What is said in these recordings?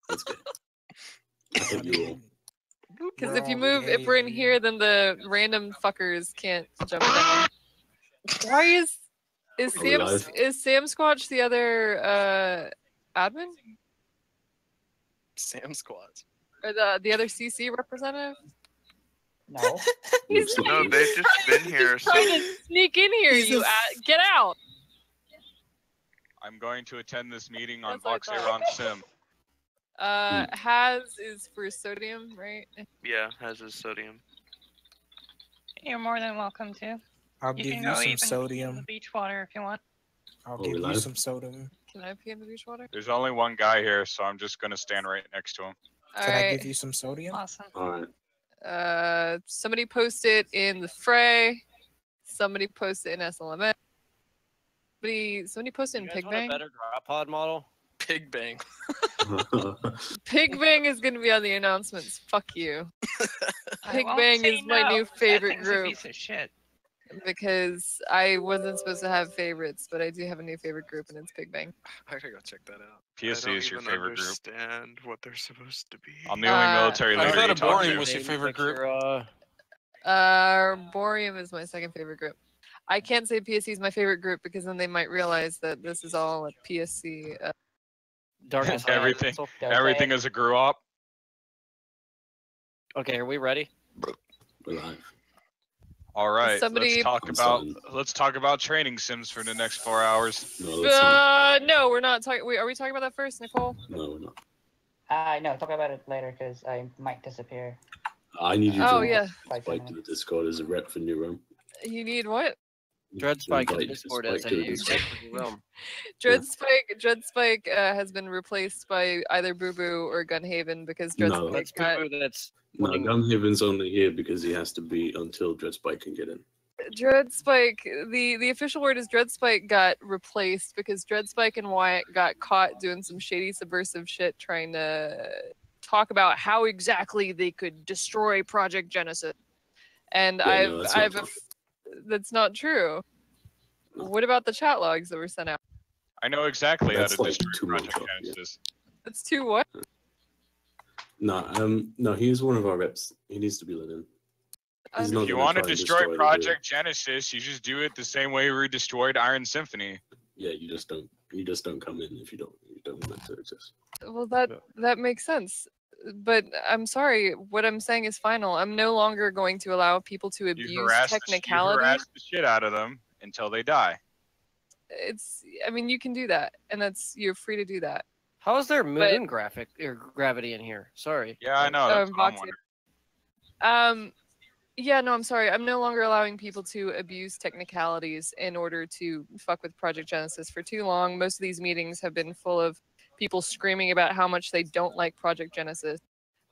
That's good. I think you will. Because if we're in here, then the random fuckers can't jump down. Why is Sam Squatch the other admin? Sam Squatch. Or the other CC representative? No. No, they've just been here. He's trying to sneak in here. Get out. I'm going to attend this meeting on Voxeron Sim. Has is for sodium, right? Yeah, has his sodium. You're more than welcome to. I'll give you some sodium. The beach water if you want. I'll give you some sodium. Can I pee in the beach water? There's only one guy here, so I'm just gonna stand right next to him. Can I give you some sodium? Awesome. All right. Somebody post it in the fray. Somebody post it in SLMS. Somebody post it in Pig Bang. A better drop pod model. Pig Bang. Pig Bang is gonna be on the announcements. Fuck you. Pig Bang is my new favorite group. A piece of shit. Because I wasn't supposed to have favorites, but I do have a new favorite group, and it's Pig Bang. I gotta go check that out. PSC is your favorite group. I don't understand what they're supposed to be. I'm the only military leader you talk to. Borium was your favorite group. Borium is my second favorite group. I can't say PSC is my favorite group because then they might realize that this is all a PSC. Everything is a grew up. Okay, are we ready? We're live. All right, let's talk about training sims for the next 4 hours. No, we're not talking. Are we talking about that first, Nicole? No, we're not. No, talk about it later because I might disappear. I need you to spike to the Discord as a rep for New Realm. You need what? Dreadspike in Discord as a realm. Dreadspike has been replaced by either Boo Boo or Gunhaven because Dreadspike. No, Gunhaven's only here because he has to be until Dreadspike can get in. Dreadspike, the official word is Dreadspike got replaced because Dreadspike and Wyatt got caught doing some shady subversive shit trying to talk about how exactly they could destroy Project Genesis. And that's not true. What about the chat logs that were sent out? I know exactly how to destroy Project Genesis. That's too what? No, he's one of our reps. He needs to be let in. If you want to destroy Project Genesis, you just do it the same way we destroyed Iron Symphony. Yeah, you just don't come in if you don't want it to exist. Well, that makes sense. But I'm sorry, what I'm saying is final. I'm no longer going to allow people to abuse technicality. You harass the shit out of them until they die. I mean, you can do that, and you're free to do that. How is there moon gravity in here? Sorry. Yeah, I know. That's what I'm wondering. Yeah, no, I'm sorry. I'm no longer allowing people to abuse technicalities in order to fuck with Project Genesis for too long. Most of these meetings have been full of people screaming about how much they don't like Project Genesis.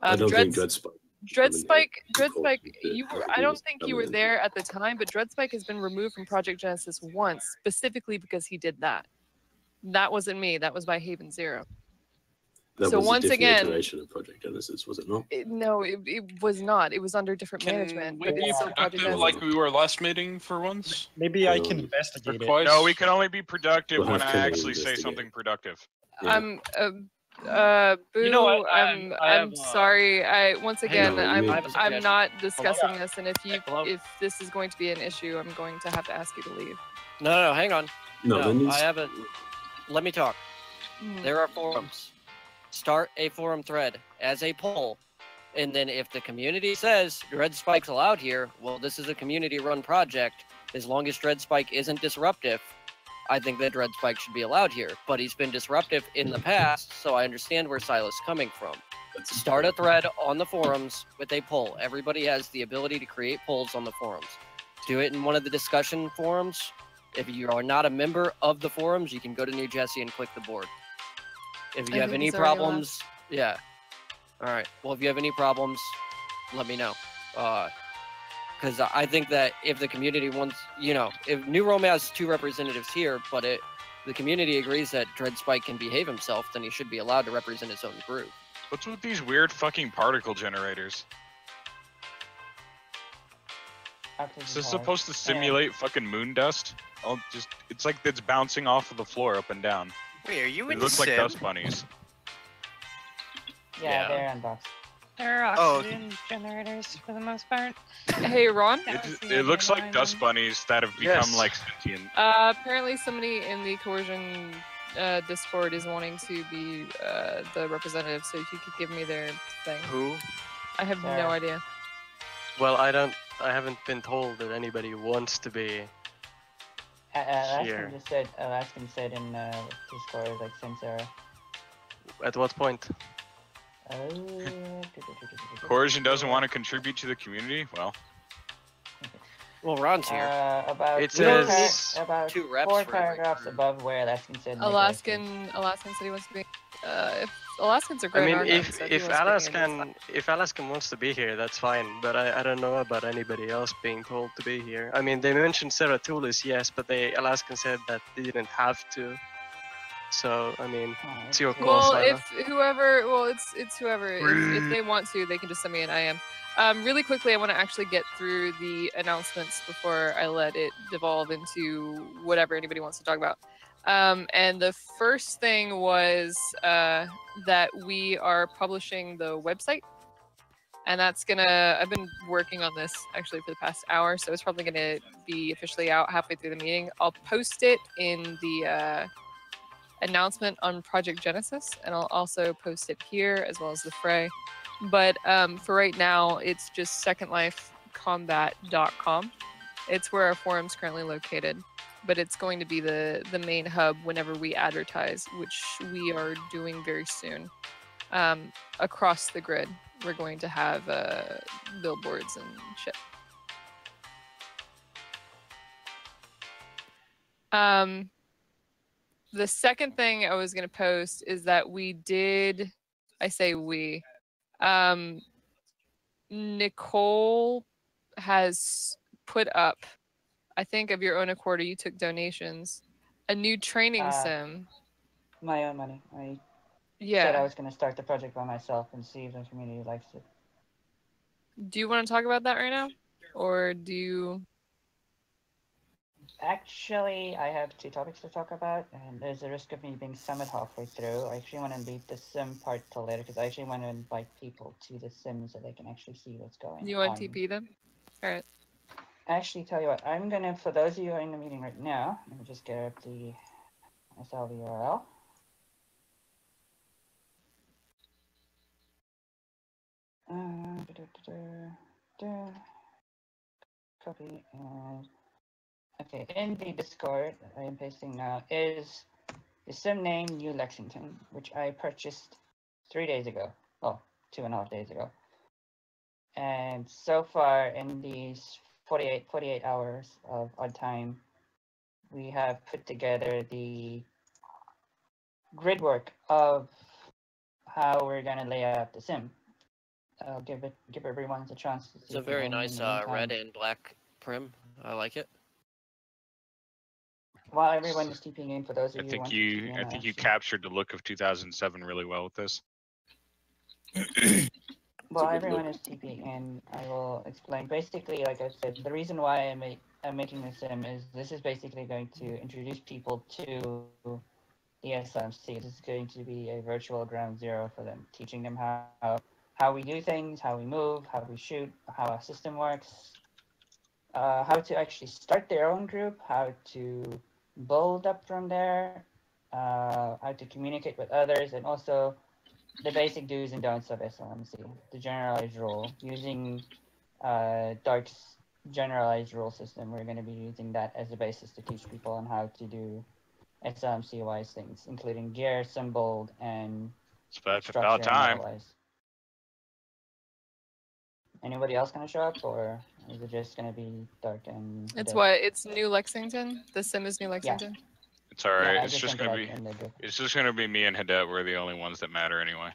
I don't think Dreadspike. I don't think you were there at the time, but Dreadspike has been removed from Project Genesis once, specifically because he did that. That wasn't me. That was by Haven Zero. That was once again, iteration of Project Genesis, was it not? No, it was not. It was under different management. Can we be productive like we were last meeting for once? Maybe I can investigate it. No, we can only be productive when I actually say something productive. Yeah. Boo, you know what? I'm sorry. I'm not discussing this, and if this is going to be an issue, I'm going to have to ask you to leave. No, hang on. I haven't. Let me talk. There are forums. Start a forum thread as a poll, and then if the community says Dreadspike's allowed here, well, this is a community-run project. As long as Dreadspike isn't disruptive, I think that Dreadspike should be allowed here. But he's been disruptive in the past, so I understand where Silas is coming from. Start a thread on the forums with a poll. Everybody has the ability to create polls on the forums. Do it in one of the discussion forums. If you are not a member of the forums, you can go to New Jessie and click the board. If you have any problems, yeah. All right. Well, if you have any problems, let me know. Because I think that if the community wants, if New Rome has 2 representatives here, but the community agrees that Dreadspike can behave himself, then he should be allowed to represent his own group. What's with these weird fucking particle generators? Is this supposed to simulate fucking moon dust? It's like it's bouncing off of the floor up and down. Wait, are you in It looks like dust bunnies. Yeah, they're unboxed. They're oxygen generators for the most part. Hey, Ron? It looks like dust bunnies that have become like sentient. Apparently somebody in the coercion Discord is wanting to be the representative, so if you could give me their thing. Who? I have no idea. Well, I haven't been told that anybody wants to be here. Alaskan said in Discord, like, since At what point? Coercion doesn't want to contribute to the community? Well, Ron's here. About it says about 2 reps 4 for paragraphs above where Alaskan said. Alaskan said he wants to be. If Alaskans are great. I mean, if Alaskan wants to be here, that's fine. But I don't know about anybody else being told to be here. I mean, they mentioned Seratulis, yes, but Alaskan said that they didn't have to. So I mean, it's your call. Well, Sarah. it's whoever. If they want to, they can just send me an IM. Really quickly, I want to actually get through the announcements before I let it devolve into whatever anybody wants to talk about. And the first thing was that we are publishing the website. And that's I've been working on this actually for the past hour, so it's probably gonna be officially out halfway through the meeting. I'll post it in the announcement on Project Genesis, and I'll also post it here as well as the Fray. But for right now, it's just secondlifecombat.com. It's where our forum's currently located, but it's going to be the main hub whenever we advertise, which we are doing very soon. Across the grid, we're going to have billboards and shit. The second thing I was going to post is that Nicole has put up, I think of your own accord, you took donations, a new training sim. My own money. I Yeah. said I was going to start the project by myself and see if the community likes it. Do you want to talk about that right now? Or do you... Actually, I have 2 topics to talk about, and there's a risk of me being summoned halfway through. I actually want to leave the sim part till later, because I actually want to invite people to the sim so they can actually see what's going on. You want TP them? Alright. Actually, tell you what, I'm going to, for those of you who are in the meeting right now, let me just get up the SL URL. Copy and okay, in the Discord I am pasting now is the sim name New Lexington, which I purchased 3 days ago. Well, 2.5 days ago. And so far in these 48 hours of odd time, we have put together the grid work of how we're gonna lay out the sim. I'll give everyone a chance to see. It's a very nice red and black prim. I like it. While everyone is TPing in, for those of I you think who I think you captured the look of 2007 really well with this. While everyone is TPing in, I will explain. Basically, like I said, the reason why I'm making this sim is this is basically going to introduce people to the SMC. This is going to be a virtual ground zero for them, teaching them how we do things, how we move, how we shoot, how our system works, how to actually start their own group, how to build up from there, how to communicate with others, and also the basic do's and don'ts of SLMC, the generalized rule. Using Dark's generalized rule system, we're going to be using that as a basis to teach people on how to do SLMC-wise things, including gear, symbol, and it's about time. Anybody else going to show up, or is it just going to be Dark and... It's what? It's New Lexington? The sim is New Lexington? Yeah. It's alright. Yeah, it's just gonna be me and Hadet. We're the only ones that matter anyway.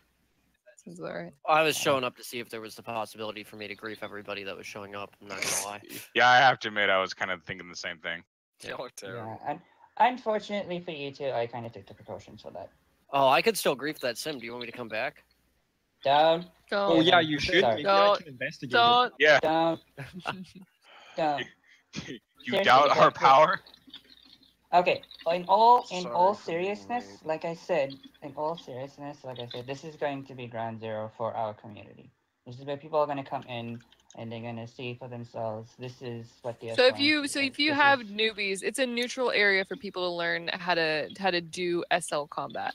Seems alright. I was showing up to see if there was the possibility for me to grief everybody that was showing up. I'm not gonna lie. Yeah, I have to admit, I was kind of thinking the same thing. Y'all are terrible. Yeah, and unfortunately for you two, I kind of took the precautions for that. Oh, I could still grief that sim. Do you want me to come back? Down. Don't. Oh yeah, you should. Maybe I can investigate. Don't. Yeah. Down. Down. You doubt our power? Okay, in all seriousness, like I said, this is going to be ground zero for our community. This is where people are going to come in and they're going to see for themselves. This is what the So if you have newbies, it's a neutral area for people to learn how to do SL combat.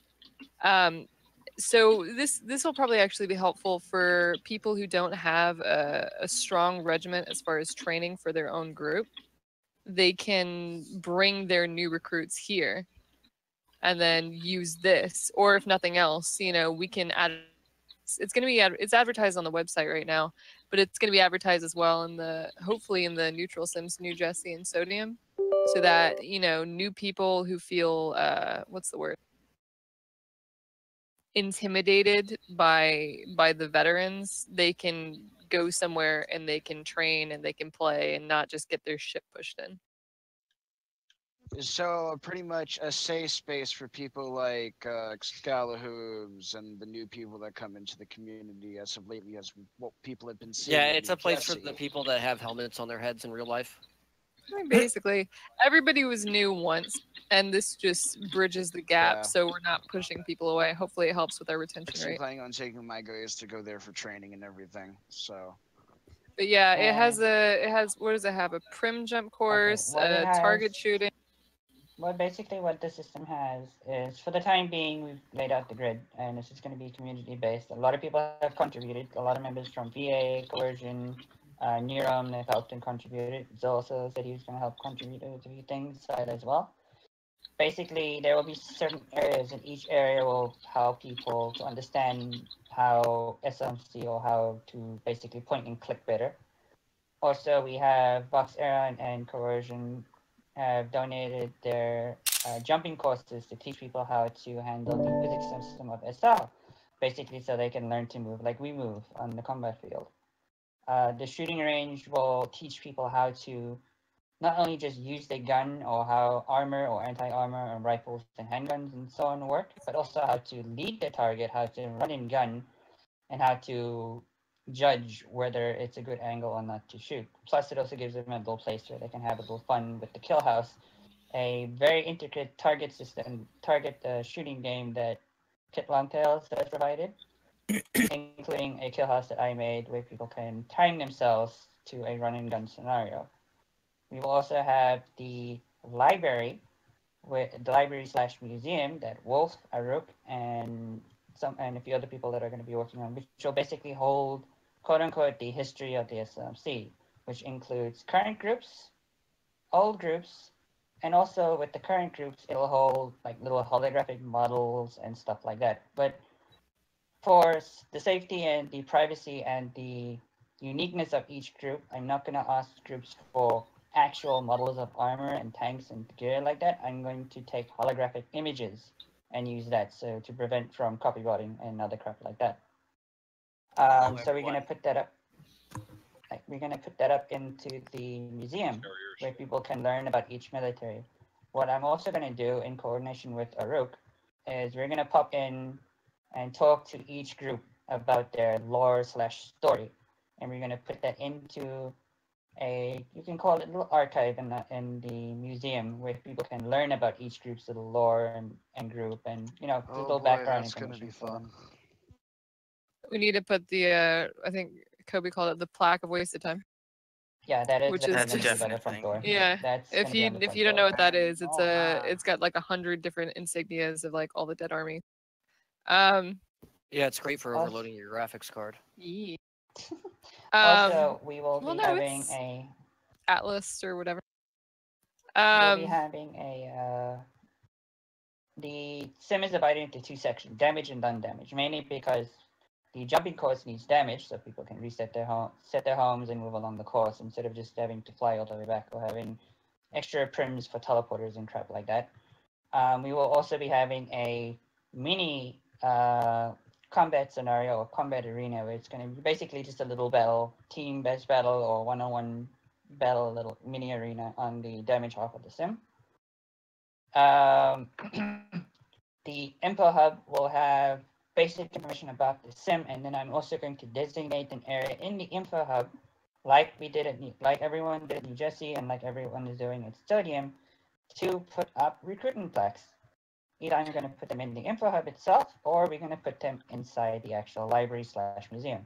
So this will probably actually be helpful for people who don't have a strong regiment as far as training for their own group. They can bring their new recruits here and then use this, or if nothing else, we can add. It's going to be it's advertised on the website right now, but it's going to be advertised as well hopefully in the neutral sims, New Jessie and Sodium, so that new people who feel what's the word, intimidated by the veterans, they can go somewhere and they can train and they can play and not just get their shit pushed in. So pretty much a safe space for people like Scalahooves and the new people that come into the community as of lately, as what people have been seeing. Yeah, it's a place for the people that have helmets on their heads in real life. I mean, basically, everybody was new once, and this just bridges the gap, Yeah. so we're not pushing people away. Hopefully, it helps with our retention I'm rate. planning on taking my guys to go there for training and everything. So. But yeah, it has what does it have? A prim jump course, Okay, target shooting. Well, basically what the system has is, for the time being, we've laid out the grid, and this is going to be community-based. A lot of people have contributed. A lot of members from VA, Coercion, Nerum, they've helped and contributed. Zoe also said he was going to help contribute to a few things side as well. Basically, there will be certain areas, and each area will help people to understand how SMC, or how to basically point and click better. Also, we have Vox Era and Coercion have donated their jumping courses to teach people how to handle the physics system of SL, basically so they can learn to move like we move on the combat field. The shooting range will teach people how to not only just use their gun, or how armor or anti-armor and rifles and handguns and so on work, but also how to lead the target, how to run and gun, and how to judge whether it's a good angle or not to shoot. Plus, it also gives them a little place where they can have a little fun with the kill house, a very intricate target system, shooting game that Kit Longtails has provided, including a kill house that I made where people can time themselves to a run and gun scenario. We will also have the library, / museum that Wolf, Aruk, and a few other people that are going to be working on, which will basically hold, quote unquote, the history of the SMC, which includes current groups, old groups, and also with the current groups, it'll hold like little holographic models and stuff like that. But for the safety and the privacy and the uniqueness of each group, I'm not going to ask groups for actual models of armor and tanks and gear like that. I'm going to take holographic images and use that to prevent from copybotting and other crap like that. So we're gonna put that up. We're gonna put that up into the museum where people can learn about each military. What I'm also gonna do in coordination with Aruk is we're gonna pop in and talk to each group about their lore / story, and we're gonna put that into you can call it a little archive in the museum where people can learn about each group's little lore and group, and little background information. That's gonna be fun. We need to put the I think Kobe called it the plaque of wasted time. Yeah, that is. Which that's is definitely by the front door. Yeah, that's if you don't know what that is, it's got like 100 different insignias of like all the dead army. Yeah, it's great for overloading your graphics card. Yeah. Also, we will be having a Atlas or whatever. We'll be having a the sim is divided into two sections: damage and undamaged. Mainly because the jumping course needs damage, so people can reset set their homes and move along the course instead of just having to fly all the way back or having extra prims for teleporters and crap like that. We will also be having a mini combat scenario or combat arena where it's going to be basically just a little battle, team-based battle or one-on-one battle, a little mini arena on the damage half of the sim. The Info Hub will have basic information about the sim, and then I'm also going to designate an area in the Info Hub, like we did like everyone did at New Jessie and like everyone is doing at Sodium, to put up recruitment plaques. Either I'm going to put them in the info hub itself, or we're going to put them inside the actual library/museum,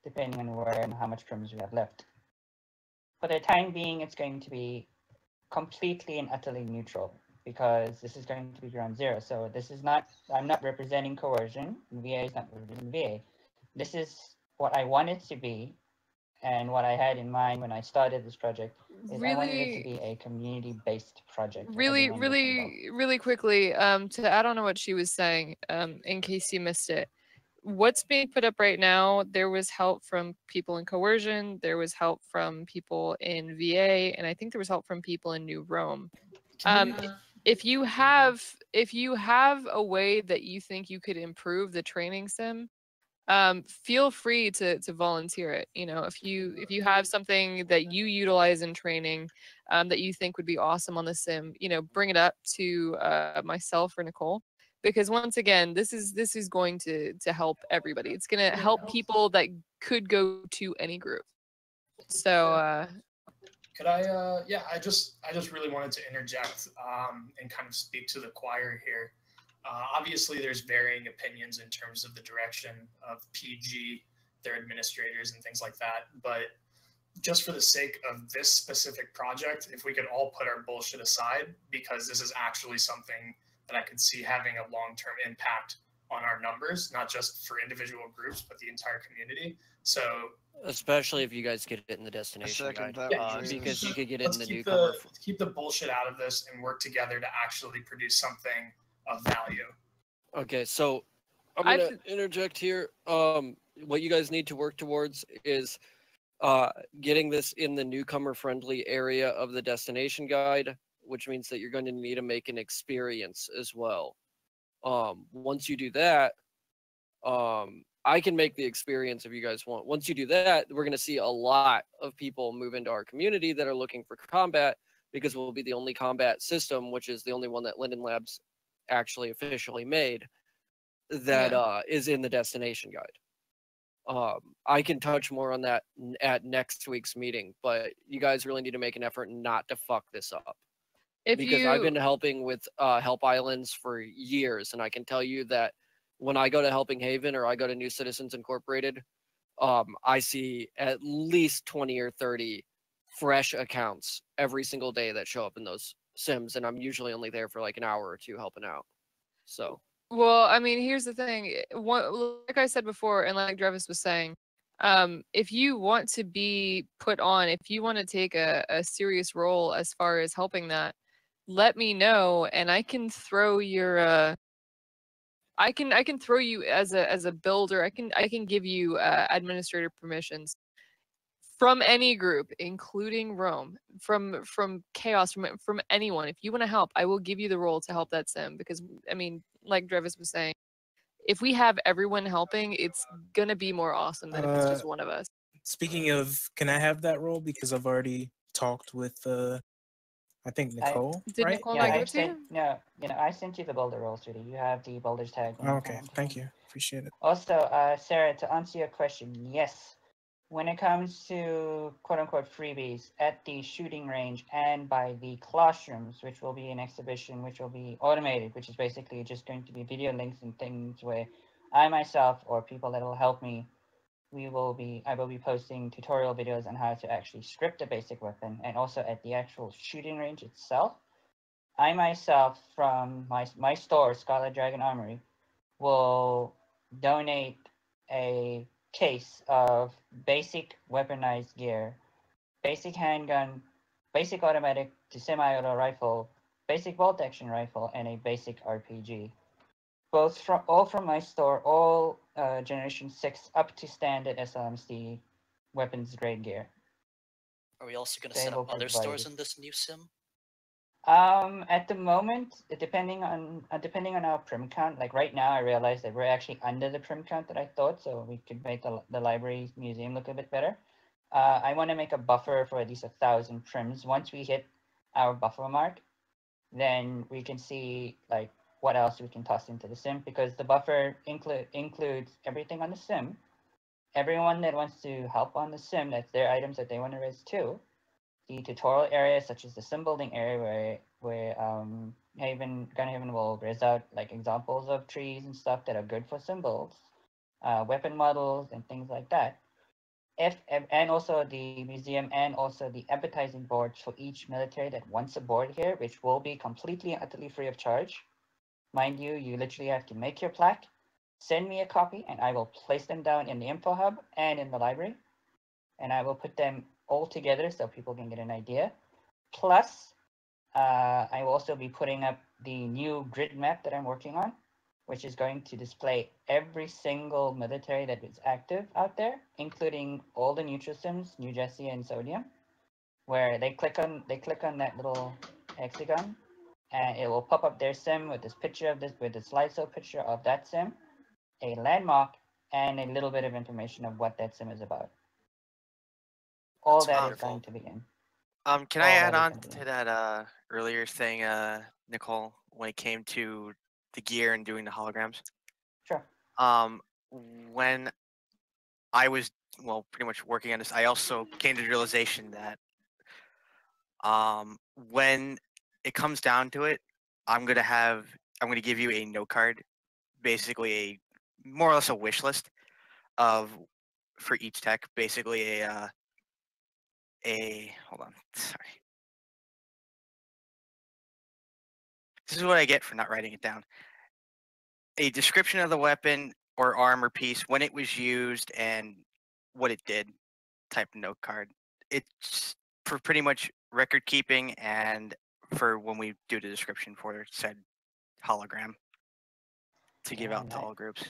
depending on where and how much prims we have left. For the time being, it's going to be completely and utterly neutral, because this is going to be ground zero. So this is not, I'm not representing coercion, VA is not representing VA. This is what I want it to be, and what I had in mind when I started this project is I wanted it to be a community-based project. Really quickly, to add on to what she was saying, in case you missed it, what's being put up right now, there was help from people in coercion, there was help from people in VA, and I think there was help from people in New Rome. If you have a way that you think you could improve the training sim, feel free to volunteer it. You know, if you have something that you utilize in training, that you think would be awesome on the sim, you know, bring it up to myself or Nicole, because once again, this is going to help everybody. It's going to help people that could go to any group. So could I yeah, I just really wanted to interject and kind of speak to the choir here. Obviously, there's varying opinions in terms of the direction of PG, their administrators, and things like that. But just for the sake of this specific project, if we could all put our bullshit aside, because this is actually something that I could see having a long-term impact on our numbers, not just for individual groups, but the entire community. So, especially if you guys get it in the destination guide, because you could get it in the newcomer. Let's keep the bullshit out of this and work together to actually produce something of value. Okay, so I'm gonna interject here. What you guys need to work towards is getting this in the newcomer friendly area of the destination guide, which means that you're going to need to make an experience as well. Once you do that, I can make the experience if you guys want. Once you do that, we're going to see a lot of people move into our community that are looking for combat, because we'll be the only combat system, which is the only one that Linden Labs actually officially made, that is in the destination guide. I can touch more on that at next week's meeting, but you guys really need to make an effort not to fuck this up. Because I've been helping with Help Islands for years, and I can tell you that when I go to Helping Haven or I go to New Citizens Incorporated, I see at least 20 or 30 fresh accounts every single day that show up in those sims, and I'm usually only there for like an hour or two helping out. So, well, I mean, here's the thing. Like I said before, and like Drevis was saying, if you want to be put on, if you want to take a serious role as far as helping that, let me know, and I can throw your I can throw you as a builder. I can give you administrator permissions from any group, including Rome, from Chaos, from anyone. If you want to help, I will give you the role to help that sim, because I mean, like Drevis was saying, if we have everyone helping, it's gonna be more awesome than if it's just one of us. Speaking of, can I have that role? Because I've already talked with I think Nicole. Did right? Nicole not give it to you? No, I sent you the boulder roles, Judy. You have the boulders tag. Okay, thank you. Appreciate it. Also, Sarah, to answer your question, yes. When it comes to quote-unquote freebies at the shooting range and by the classrooms, which will be an exhibition, which will be automated, which is basically just going to be video links and things where I myself or people that will help me, I will be posting tutorial videos on how to actually script a basic weapon, and also at the actual shooting range itself. I myself, from my store, Scarlet Dragon Armory, will donate a case of basic weaponized gear, basic handgun, basic automatic to semi-auto rifle, basic bolt action rifle, and a basic RPG. All from my store, all Generation 6 up to standard SLMC weapons grade gear. Are we also going to set up other stores in this new sim? At the moment, depending on our prim count, like right now, I realize that we're actually under the prim count that I thought, so we could make the library museum look a bit better. I want to make a buffer for at least 1,000 prims. Once we hit our buffer mark, then we can see like what else we can toss into the sim, because the buffer includes everything on the sim. Everyone that wants to help on the sim, that's their items that they want to res too. The tutorial area, such as the sim building area, where Gunhaven will raise out like examples of trees and stuff that are good for symbols, weapon models and things like that. And also the museum and also the advertising boards for each military that wants a board here, which will be completely and utterly free of charge. Mind you, you literally have to make your plaque, send me a copy, and I will place them down in the info hub and in the library. And I will put them all together so people can get an idea. Plus, I will also be putting up the new grid map that I'm working on, which is going to display every single military that is active out there, including all the neutral sims, New Jessie and Sodium, where they click on that little hexagon, and it will pop up their sim with this picture of this, with the slideshow picture of that sim, a landmark, and a little bit of information of what that sim is about. All that is going to be in. Can I add on to that earlier thing, Nicole, when it came to the gear and doing the holograms? Sure. When I was pretty much working on this, I also came to the realization that when it comes down to it, I'm gonna give you a note card, basically a more or less a wish list for each tech, basically hold on, sorry. This is what I get for not writing it down. A description of the weapon or armor piece, when it was used and what it did, type note card. It's for pretty much record keeping and for when we do the description for said hologram to give out to all groups.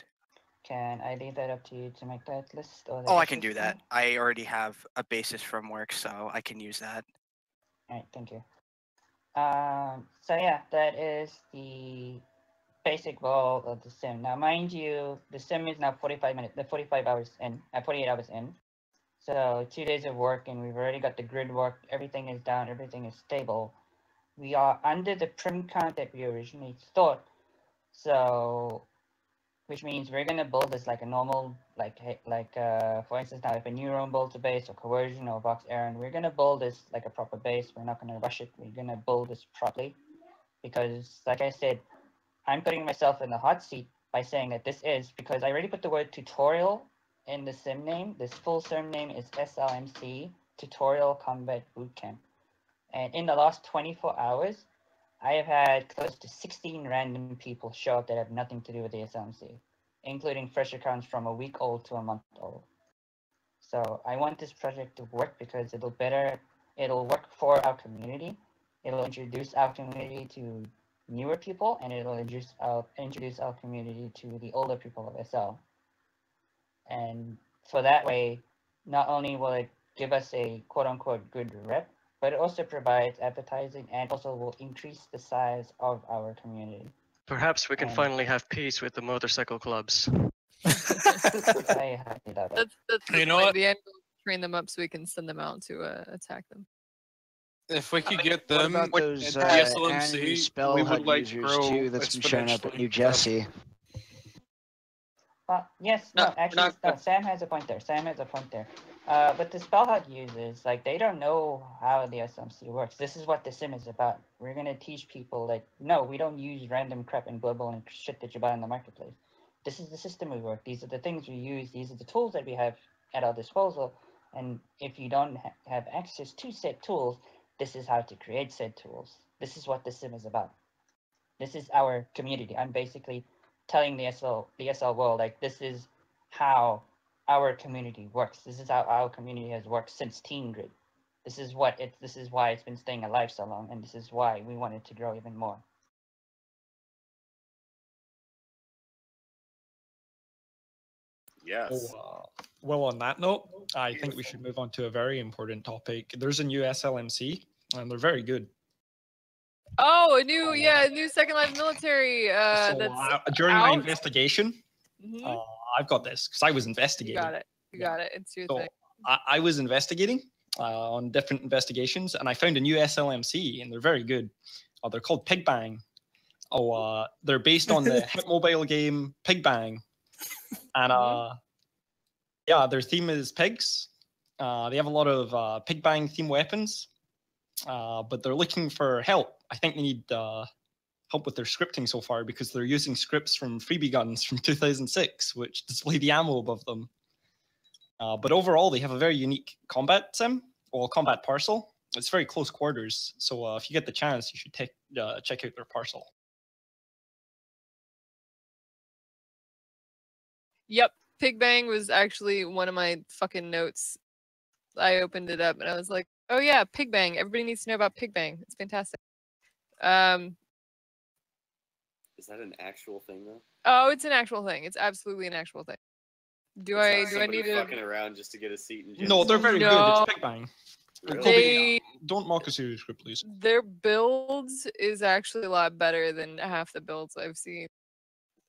Can I leave that up to you to make that list? Or Oh, I can do that. I already have a basis from work, so I can use that. All right, thank you. So yeah, that is the basic goal of the sim. Now, mind you, the sim is now 48 hours in. So 2 days of work, and we've already got the grid work. Everything is down. Everything is stable. We are under the prim count that we originally thought. So, which means we're gonna build this like a normal, for instance, now if a neuron builds a base or coercion or box errand, we're gonna build this like a proper base. We're not gonna rush it. We're gonna build this properly, because like I said, I'm putting myself in the hot seat by saying that this is, because I already put the word tutorial in the sim name. This full sim name is SLMC, Tutorial Combat Bootcamp. And in the last 24 hours, I have had close to 16 random people show up that have nothing to do with the SLMC, including fresh accounts from a week old to a month old. So I want this project to work because it'll work for our community. It'll introduce our community to newer people, and it'll introduce our community to the older people of SL. And for that way, not only will it give us a quote-unquote good rep, but it also provides advertising and also will increase the size of our community. Perhaps we can finally have peace with the motorcycle clubs. I That's You know what? the end goal, train them up so we can send them out to attack them. If we could get What them about those at anti DSLMC, we would spellhead like users grow too that's been showing up at New Jessie? Yes, actually, Sam has a point there. But the spellhead users, like, they don't know how the SMC works. This is what the sim is about. We're going to teach people, like, no, we don't use random crap and global and shit that you buy in the marketplace. This is the system we work. These are the things we use. These are the tools that we have at our disposal. And if you don't have access to said tools, this is how to create said tools. This is what the sim is about. This is our community. I'm basically telling the SL world, like, this is how our community works. This is how our community has worked since Teen Grid. This is why it's been staying alive so long, and this is why we want it to grow even more. Yes. Well, on that note, I think we should move on to a very important topic. There's a new SLMC, and they're very good. Oh, a new Second Life military. During my out? investigation, I've got this because I was investigating. You got it. It's your thing. I was investigating on different investigations, and I found a new SLMC, and they're very good. They're called Pig Bang. They're based on the hit mobile game Pig Bang, and their theme is pigs. They have a lot of Pig Bang theme weapons, but they're looking for help. I think they need help with their scripting so far because they're using scripts from freebie guns from 2006, which display the ammo above them. But overall, they have a very unique combat sim, or combat parcel. It's very close quarters, so if you get the chance, you should check out their parcel. Yep, Pig Bang was actually one of my fucking notes. I opened it up and I was like, oh yeah, Pig Bang. Everybody needs to know about Pig Bang. It's fantastic. Is that an actual thing though? Oh, it's an actual thing. It's absolutely an actual thing. Do I need to fucking around just to get a seat in? No, they're very good. It's Pig Bang. They don't mock a serious script, please. Their builds is actually a lot better than half the builds I've seen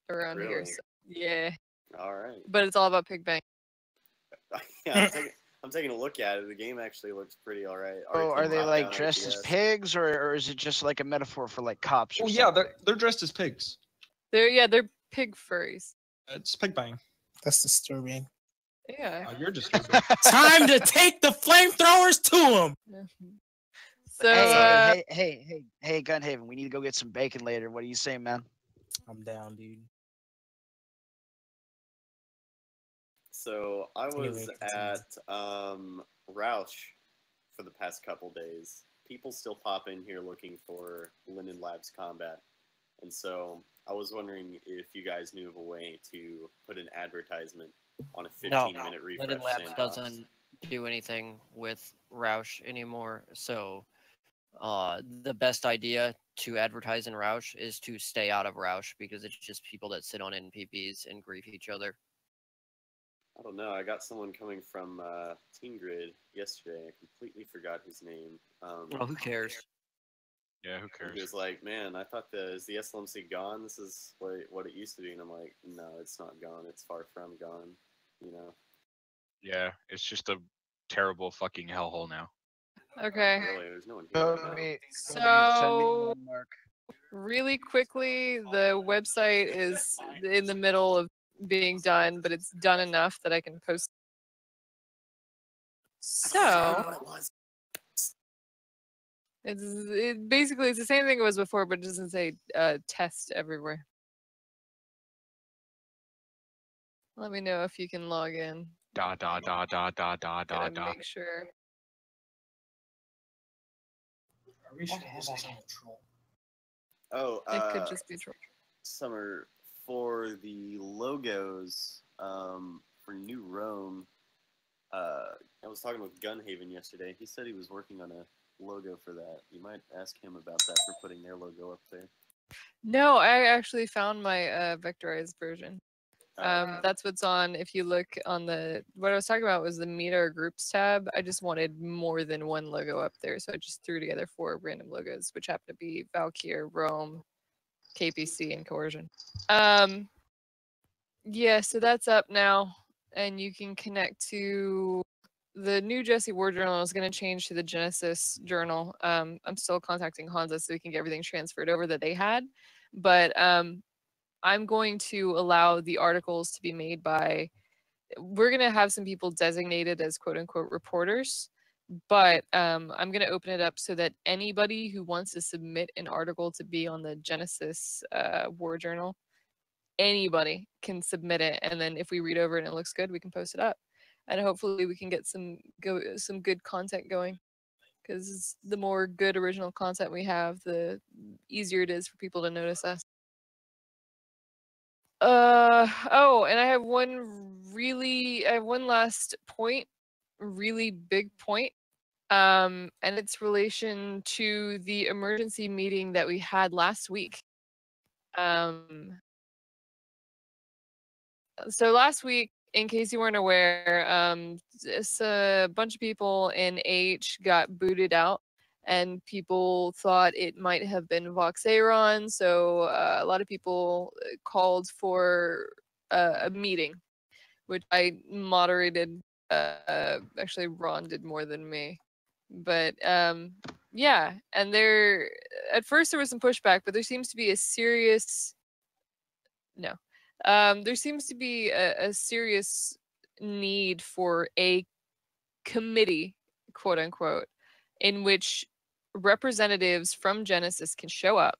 around here. So, yeah. All right. But it's all about Pig Bang. Yeah, I'm taking a look at it. The game actually looks pretty all right. Oh, are they like dressed as pigs, or is it just like a metaphor for like cops? Or yeah, they're dressed as pigs. They're pig furries. It's Pig Bang. That's disturbing. Yeah. You're disturbing. Time to take the flamethrowers to him. So hey, Gunhaven, we need to go get some bacon later. What do you say, man? I'm down, dude. So I was at Roush for the past couple days. People still pop in here looking for Linden Labs combat. And so I was wondering if you guys knew of a way to put an advertisement on a 15-minute refresh. Linden Labs sandbox. doesn't do anything with Roush anymore. So the best idea to advertise in Roush is to stay out of Roush because it's just people that sit on NPPs and grief each other. I don't know. I got someone coming from Team Grid yesterday. I completely forgot his name. Well, who cares? Yeah, who cares? He was like, "Man, I thought is the SLMC gone? This is what it used to be." And I'm like, "No, it's not gone. It's far from gone." You know. Yeah, it's just a terrible fucking hellhole now. Okay. Really, there's no one here. Send me So one, Mark. really quickly, the website is in the middle of being done, but it's done enough that I can post. So it basically it's the same thing it was before, but it doesn't say test everywhere. Let me know if you can log in. Make sure. Are we sure this is on troll? Oh, it could just be troll. Summer, for the logos for New Rome, I was talking with Gunhaven yesterday. He said he was working on a logo for that. You might ask him about that for putting their logo up there. No, I actually found my vectorized version. That's what's on. If you look on what I was talking about was the Meet Our Groups tab. I just wanted more than one logo up there, so I just threw together 4 random logos, which happen to be Valkyr, Rome, KPC, and Coercion. Yeah, so that's up now, and you can connect to the new Jessie War Journal. Is going to change to the Genesis Journal. I'm still contacting Hansa so we can get everything transferred over that they had, but I'm going to allow the articles to be made by. We're going to have some people designated as quote unquote reporters, but I'm going to open it up so that anybody who wants to submit an article to be on the Genesis War Journal, anybody can submit it, and then if we read over it and it looks good, we can post it up, and hopefully we can get some good content going, because the more good original content we have, the easier it is for people to notice us. Oh, and I have one last point, really big point, and it's relation to the emergency meeting that we had last week. So last week, in case you weren't aware, a bunch of people in H got booted out, and people thought it might have been Voxaeron, so a lot of people called for a meeting, which I moderated. Actually, Ron did more than me. But yeah, and at first there was some pushback, but there seems to be a serious... No. There seems to be a serious need for a committee, quote unquote, in which representatives from Genesis can show up.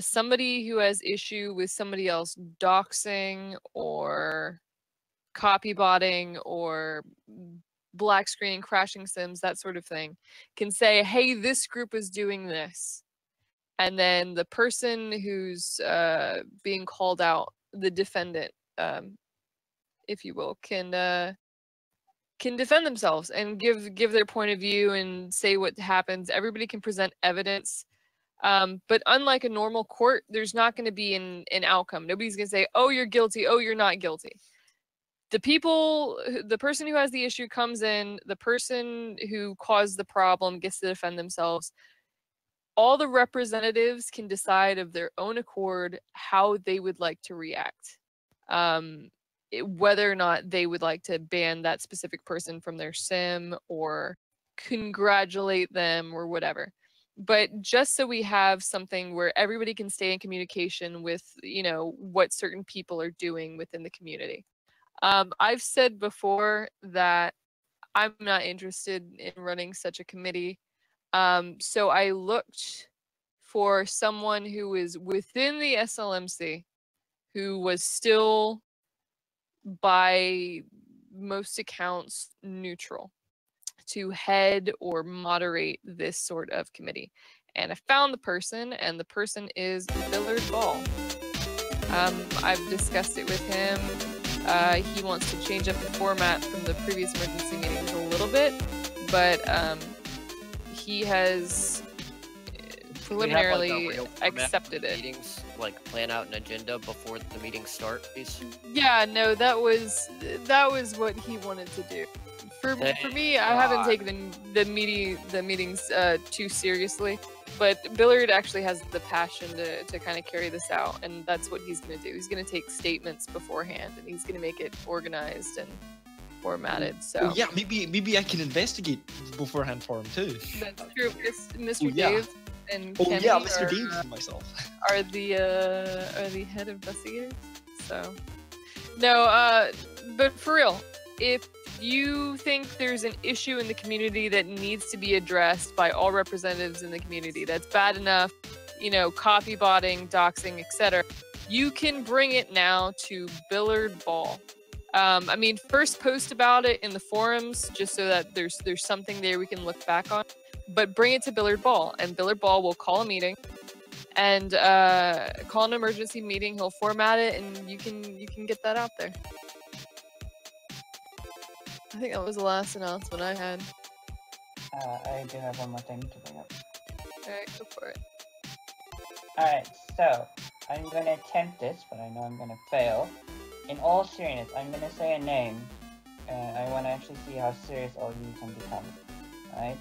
Somebody who has issue with somebody else doxing or copybotting or black screening, crashing sims, that sort of thing, can say, hey, this group is doing this. And then the person who's being called out, the defendant, if you will, can defend themselves and give their point of view and say what happens. Everybody can present evidence. But unlike a normal court, there's not going to be an outcome. Nobody's going to say, oh, you're guilty. Oh, you're not guilty. The person who has the issue comes in, the person who caused the problem gets to defend themselves. All the representatives can decide of their own accord how they would like to react. Whether or not they would like to ban that specific person from their sim or congratulate them or whatever. But just so we have something where everybody can stay in communication with, what certain people are doing within the community. I've said before that I'm not interested in running such a committee. So I looked for someone who is within the SLMC, who was still, by most accounts, neutral, to head or moderate this sort of committee. And I found the person, and the person is Billard Ball. I've discussed it with him. He wants to change up the format from the previous emergency meetings a little bit, but he has preliminarily accepted it. Meetings, like plan out an agenda before the meetings start, please. Yeah, no, that was what he wanted to do. For me, I haven't taken the meetings too seriously, but Billard actually has the passion to kind of carry this out, and that's what he's going to do. He's going to take statements beforehand, and he's going to make it organized and formatted. So yeah, maybe I can investigate beforehand for him too. That's true. Mr. Dave and Kenny Mr. Dave and myself are the head investigators. So no, but for real, if you think there's an issue in the community that needs to be addressed by all representatives in the community that's bad enough, copybotting, doxing, etc., you can bring it now to Billard Ball. First post about it in the forums, just so that there's something there we can look back on. But bring it to Billard Ball, and Billard Ball will call a meeting and call an emergency meeting. He'll format it, and you can get that out there. I think that was the last announcement I had. I do have one more thing to bring up. Alright, go for it. Alright, so I'm going to attempt this, but I know I'm going to fail. In all seriousness, I'm going to say a name, and I want to actually see how serious all of you can become. Alright?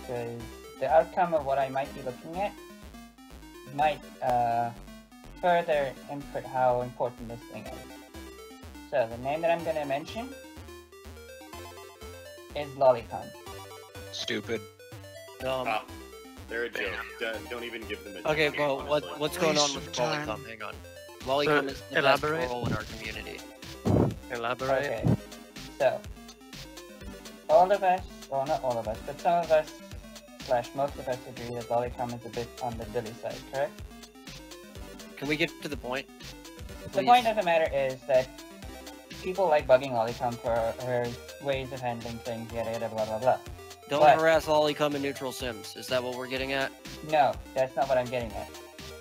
Because the outcome of what I might be looking at might further input how important this thing is. So, the name that I'm going to mention is Lolicon. Stupid. They're a joke. Don't even give them a Okay, joke, well, honestly. what's going on with Lolicon? Hang on. Lolicon is the best role in our community. Elaborate. Okay, so all of us, well, not all of us, but some of us / most of us agree that Lolicon is a bit on the Billy side, correct? Can we get to the point? The point of the matter is that people like bugging Lolicon for her ways of handling things, yada yada blah blah blah. Don't harass Lolicon in neutral sims. Is that what we're getting at? No, that's not what I'm getting at.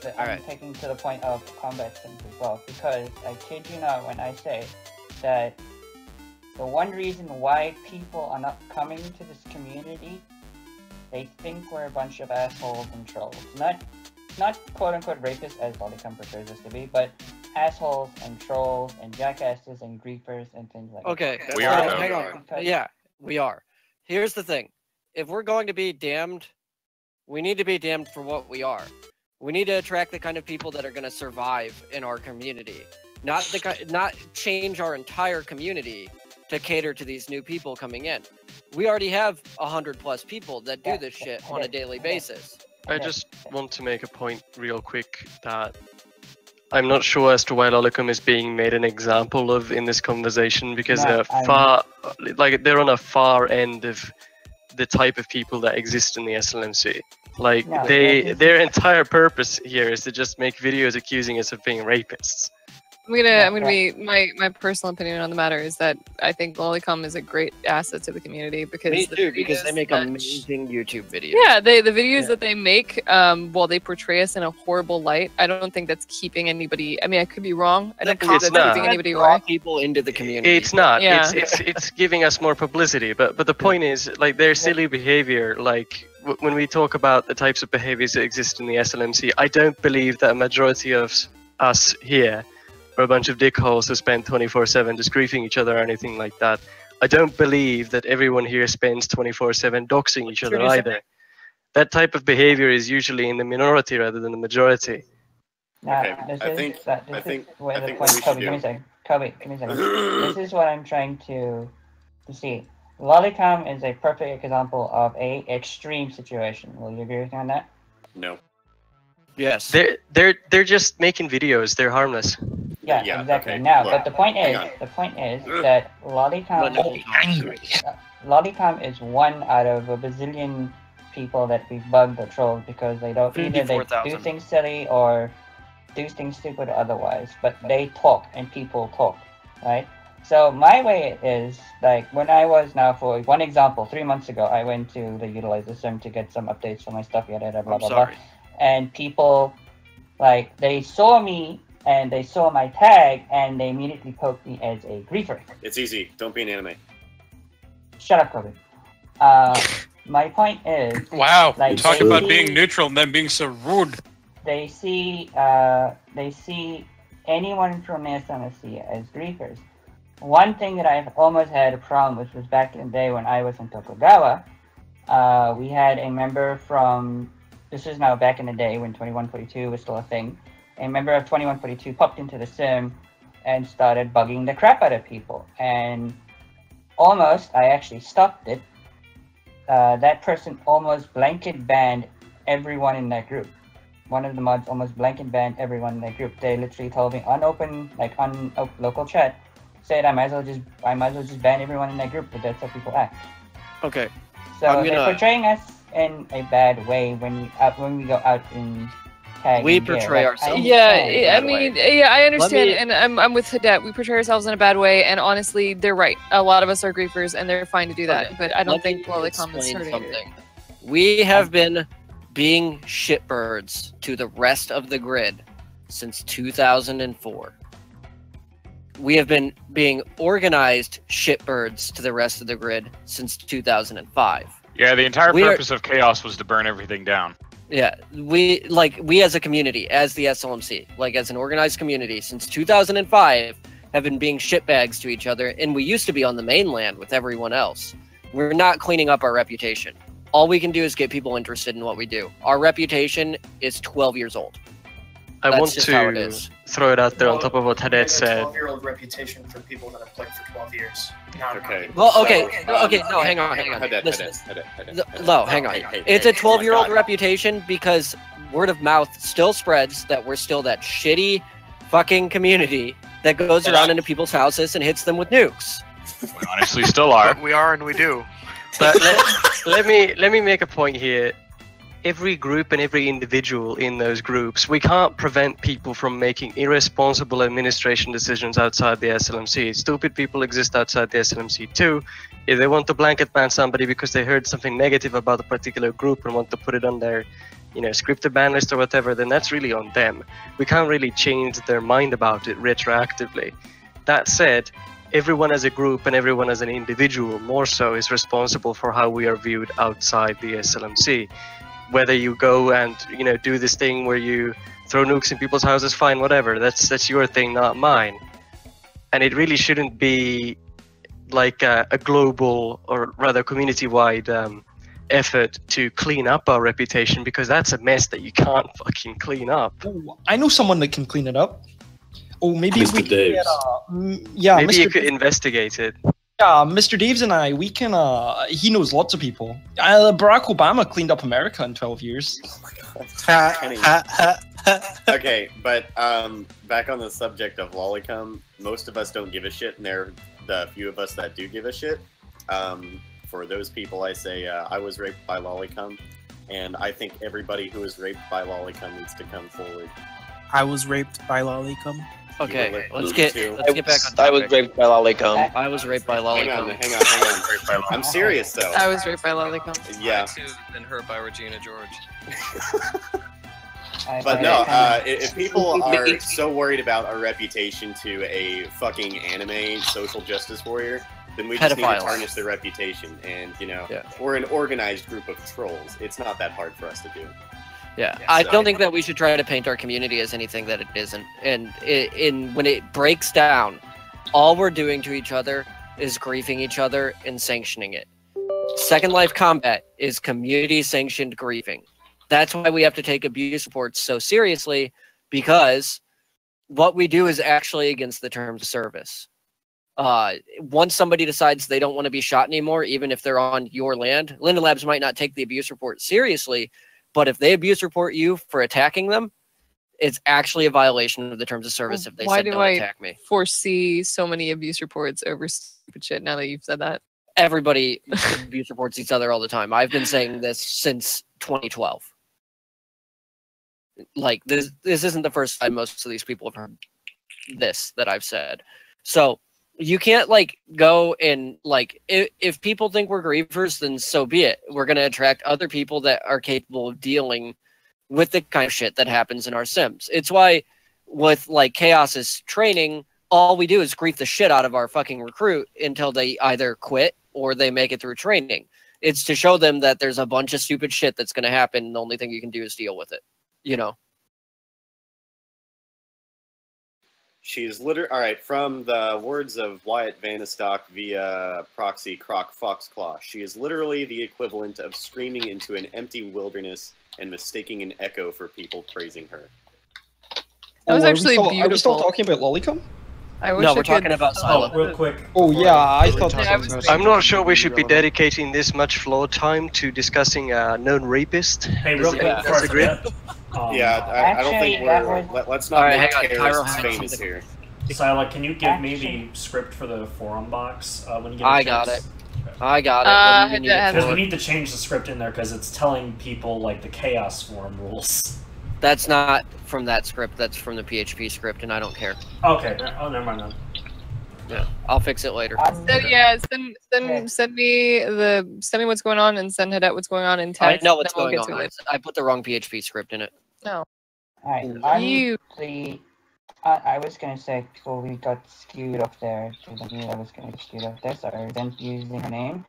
I'm Alright. taking to the point of combat sims as well, because I kid you not when I say that the one reason why people are not coming to this community, they think we're a bunch of assholes and trolls. Not quote-unquote rapists, as Lolicon prefers us to be, but assholes and trolls and jackasses and griefers and things like Okay, that. We are, hang on. Yeah, we are. Here's the thing. If we're going to be damned, we need to be damned for what we are. We need to attract the kind of people that are going to survive in our community. Not change our entire community to cater to these new people coming in. We already have 100+ people that do this shit on a daily basis. I just want to make a point real quick that I'm not sure as to why Lolicon is being made an example of in this conversation, because they're on a far end of the type of people that exist in the SLMC. Like No, their entire purpose here is to just make videos accusing us of being rapists. I'm gonna be my personal opinion on the matter is that I think Lolicom is a great asset to the community because Me the too, because they videos make that- amazing YouTube videos. Yeah, the videos that they make, while they portray us in a horrible light, I don't think that's keeping anybody. I mean, I could be wrong. I don't believe that's keeping anybody draw away. people into the community. It's not. Yeah. It's giving us more publicity. But the point is, like, their silly behavior. Like when we talk about the types of behaviors that exist in the SLMC, I don't believe that a majority of us here are a bunch of dickholes who spend 24/7 just griefing each other or anything like that. I don't believe that everyone here spends 24/7 doxing each other either. That type of behavior is usually in the minority rather than the majority. Now, Okay, this I is think where the what point. we should Kobe, give me a do. second. Kobe, give me a second. This is what I'm trying to see. Lolicom is a perfect example of a extreme situation. Will you agree with me on that? No. Yes. They're just making videos. They're harmless. Yeah, Yeah, exactly. okay, Now, look, but the point hang is that Lolicom, Lolicom is one out of a bazillion people that we've bugged or trolled because they don't either they do 54,000. things silly or do things stupid otherwise, but they talk and people talk, right? So my way is like when I was now for one example, 3 months ago, I went to the Utilizer Sim to get some updates for my stuff, yada yada blah I'm blah sorry. blah, and people like they saw me and they saw my tag and they immediately poked me as a griefer. It's easy. Don't be an anime. Shut up, Kobe. My point is, Wow, like, talk they about see- being neutral and then being so rude. they see anyone from the SMSC as griefers. One thing that I've almost had a problem with was back in the day when I was in Tokugawa. We had a member from, this is now back in the day when 2142 was still a thing. A member of 2142 popped into the sim and started bugging the crap out of people. And almost, I actually stopped it. That person almost blanket banned everyone in that group. One of the mods almost blanket banned everyone in that group. They literally told me on local chat, said I might as well just ban everyone in that group, but that's how people act. Okay. So I'm they're gonna- portraying us in a bad way when we go out in tag. We and gear. portray Like, ourselves. Yeah, I mean, yeah, I understand, me- and I'm with Hadet. We portray ourselves in a bad way, and honestly, they're right. A lot of us are griefers, and they're fine to do that. Okay, But I don't let me think Lolicom is explain hurting it. something. We have been being shitbirds to the rest of the grid since 2004. We have been being organized shitbirds to the rest of the grid since 2005. Yeah, the entire We are- purpose of chaos was to burn everything down. Yeah, we as a community, as the SLMC, like as an organized community since 2005, have been being shitbags to each other, and we used to be on the mainland with everyone else. We're not cleaning up our reputation. All we can do is get people interested in what we do. Our reputation is 12 years old. I That's want just how it to is. throw it out there on top of what Hadet said. 12-year-old reputation for people that have played for 12 years. Not Okay. Well, so, okay, no, hang on. Hadet, Listen. Hadet. No, hang on. It's a 12-year-old reputation because word of mouth still spreads that we're still that shitty fucking community that goes around into people's houses and hits them with nukes. We honestly still are. But we are and we do. But let me make a point here. Every group and every individual in those groups, we can't prevent people from making irresponsible administration decisions outside the SLMC. Stupid people exist outside the SLMC too. If they want to blanket ban somebody because they heard something negative about a particular group and want to put it on their, scripted ban list or whatever, then that's really on them. We can't really change their mind about it retroactively. That said, everyone as a group and everyone as an individual, more so, is responsible for how we are viewed outside the SLMC. Whether you go and do this thing where you throw nukes in people's houses, fine, whatever. That's your thing, not mine. And it really shouldn't be like a global or rather community-wide effort to clean up our reputation, because that's a mess that you can't fucking clean up. Oh, I know someone that can clean it up. Oh, maybe Mr. we can Daves. get, Maybe Mr. you could investigate it. Yeah, Mr. Daves and I, we can, he knows lots of people. Barack Obama cleaned up America in 12 years. Kenny. Okay, but back on the subject of Lolicom, most of us don't give a shit, and there are the few of us that do give a shit. for those people, I say I was raped by Lolicum, and I think everybody who was raped by Lolicum needs to come forward. I was raped by Lolicum. Okay, let's get back on topic. I was raped by Lolicum. I was raped by Lolicum. Hang on. I'm serious though. I was raped by Lolicum. Yeah. Too, been hurt by Regina George. But no, if people are so worried about our reputation to a fucking anime social justice warrior, then we just need to tarnish their reputation. And, you know, we're an organized group of trolls. It's not that hard for us to do. Yeah, I don't think that we should try to paint our community as anything that it isn't. And when it breaks down, all we're doing to each other is griefing each other and sanctioning it. Second Life Combat is community-sanctioned griefing. That's why we have to take abuse reports so seriously, because what we do is actually against the terms of service. Once somebody decides they don't want to be shot anymore, even if they're on your land, Linden Labs might not take the abuse report seriously, but if they abuse report you for attacking them, it's actually a violation of the terms of service if they said don't attack me. Why do I foresee so many abuse reports over stupid shit now that you've said that? Everybody abuse reports each other all the time. I've been saying this since 2012. Like, this isn't the first time most of these people have heard this that I've said. So you can't, like, go and, like, if people think we're griefers, then so be it. We're going to attract other people that are capable of dealing with the kind of shit that happens in our sims. It's why with, like, Chaos's training, all we do is grief the shit out of our fucking recruit until they either quit or they make it through training. It's to show them that there's a bunch of stupid shit that's going to happen, and the only thing you can do is deal with it. You know? She's literally, all right, from the words of Wyatt Vanistock via proxy Croc Foxclaw, she is literally the equivalent of screaming into an empty wilderness and mistaking an echo for people praising her. That was actually beautiful. Are we still talking about Lolicum? No, we're talking about Silo. Real quick. Oh yeah, I thought. I'm not sure we should be dedicating this much floor time to discussing a known rapist. Hey, real quick, before I forget. I don't think we're. Let's not make terrorists famous here. Sila, can you give me the script for the forum box when you get a I chance? got it. I got it. Because we need to change the script in there because it's telling people like the chaos forum rules. That's not from that script. That's from the PHP script, and I don't care. Okay. Oh, never mind then. Yeah, I'll fix it later. Send me what's going on and send Hadet what's going on in text. I know what's going on. I put the wrong PHP script in it. No. Alright, I was gonna say before we got skewed off there, I was gonna get skewed off there, so I wasn't using her name.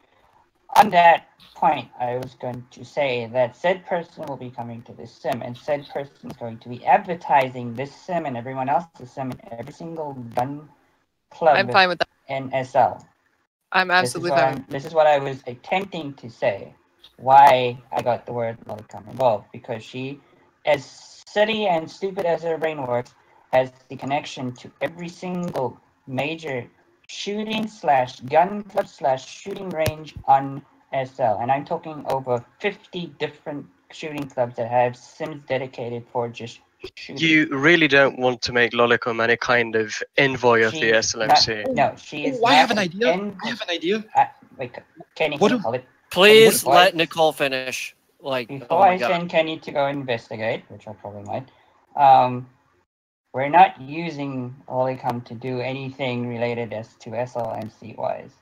On that point, I was going to say that said person will be coming to this sim, and said person is going to be advertising this sim and everyone else's sim in every single gun club I'm fine with that. in SL. I'm absolutely fine. This is what I was attempting to say. Why I got the word Lolicum involved, because she, as silly and stupid as her brain works, has the connection to every single major shooting / gun club / shooting range on SL. And I'm talking over 50 different shooting clubs that have sims dedicated for just shooting. You really don't want to make Lolicum any kind of envoy of the SLMC. No, she is. I have an idea. I have an idea. Wait, Kenny, please let Nicole finish. Like, before I send Kenny to go investigate, which I probably might, we're not using Lolicum to do anything related as to SLMC wise.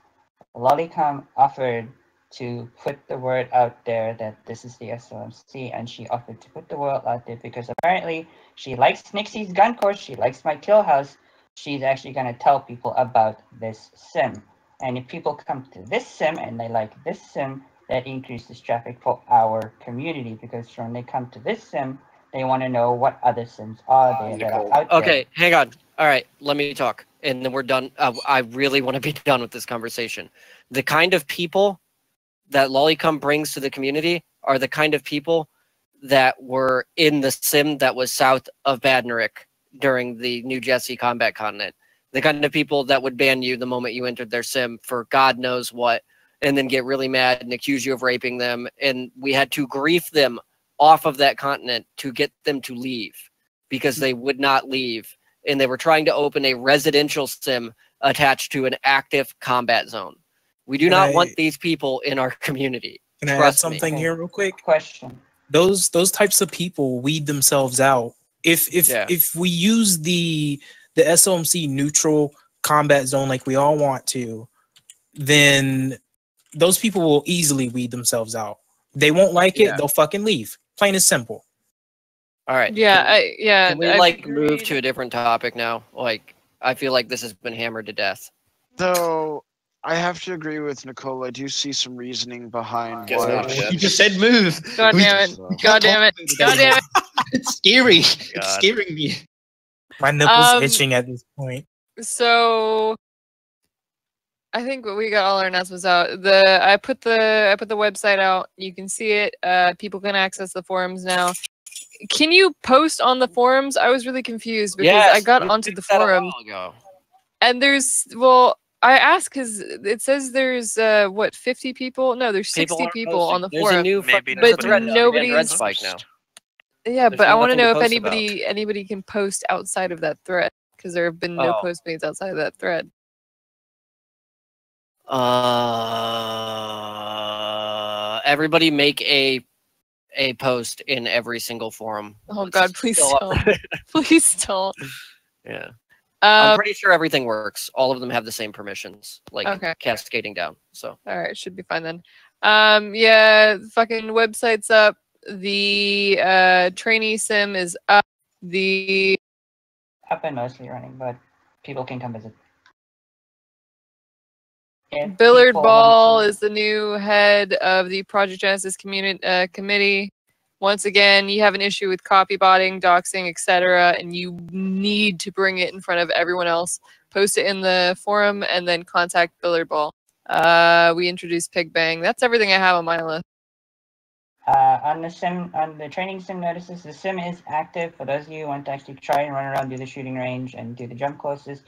Lolicum offered to put the word out there that this is the SLMC, and she offered to put the word out there because apparently she likes Nixie's gun course, she likes my kill house. She's actually going to tell people about this sim. And if people come to this sim and they like this sim, that increases traffic for our community, because when they come to this sim, they want to know what other sims are there that are out there. Okay, hang on. All right, let me talk, and then we're done. I really want to be done with this conversation. The kind of people that Lolicum brings to the community are the kind of people that were in the sim that was south of Badnerick during the New Jessie Combat Continent. The kind of people that would ban you the moment you entered their sim for God knows what, and then get really mad and accuse you of raping them. And we had to grief them off of that continent to get them to leave because they would not leave. And they were trying to open a residential sim attached to an active combat zone. We do not want these people in our community. Can I add Trust something me. here real quick? Question. Those types of people weed themselves out. If we use the SLMC neutral combat zone like we all want to, then those people will easily weed themselves out. They won't like it, they'll fucking leave. Plain and simple. All right. Yeah, Can we move to a different topic now? Like, I feel like this has been hammered to death. Though I have to agree with Nicole. I do see some reasoning behind Guess why. not, You just said move. God damn it. God damn it. God damn it. It's scary. God. It's scaring me. My nipple's itching at this point. So I think we got all our announcements out. I put the website out. You can see it. People can access the forums now. Can you post on the forums? I was really confused because I got onto the forum and I asked because it says there's 50 people? No, there's 60 people on the forum. But nobody's now. Yeah, There's but I want to nothing know to if post anybody can post outside of that thread because there have been no post made outside of that thread. Everybody make a post in every single forum. Oh God, please don't. Please don't. Yeah. I'm pretty sure everything works. All of them have the same permissions, like cascading down. So. All right, should be fine then. Yeah, fucking website's up. The trainee sim is up. Up and mostly running, but people can come visit. Billard Ball is the new head of the Project Genesis committee. Once again, you have an issue with copybotting, doxing, etc., and you need to bring it in front of everyone else. Post it in the forum and then contact Billard Ball. We introduced Pig Bang. That's everything I have on my list. On the training sim notices, the sim is active for those of you who want to actually try and run around, do the shooting range, and do the jump courses.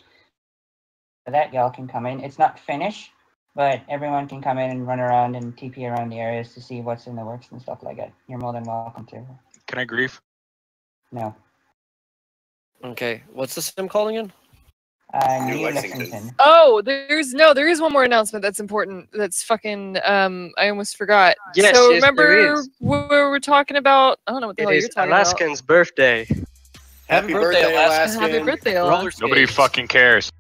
For that, y'all can come in. It's not finished, but everyone can come in and run around and TP around the areas to see what's in the works and stuff like that. You're more than welcome to. Can I grief? No. Okay, what's the sim called again? New Lexington. Oh, there is one more announcement that's important. That's fucking I almost forgot. Yes, so yes, remember where we're talking about? I don't know what the hell you're talking Alaskan's birthday. Happy birthday, Alaskan. Happy birthday, Alaskan. Nobody fucking cares.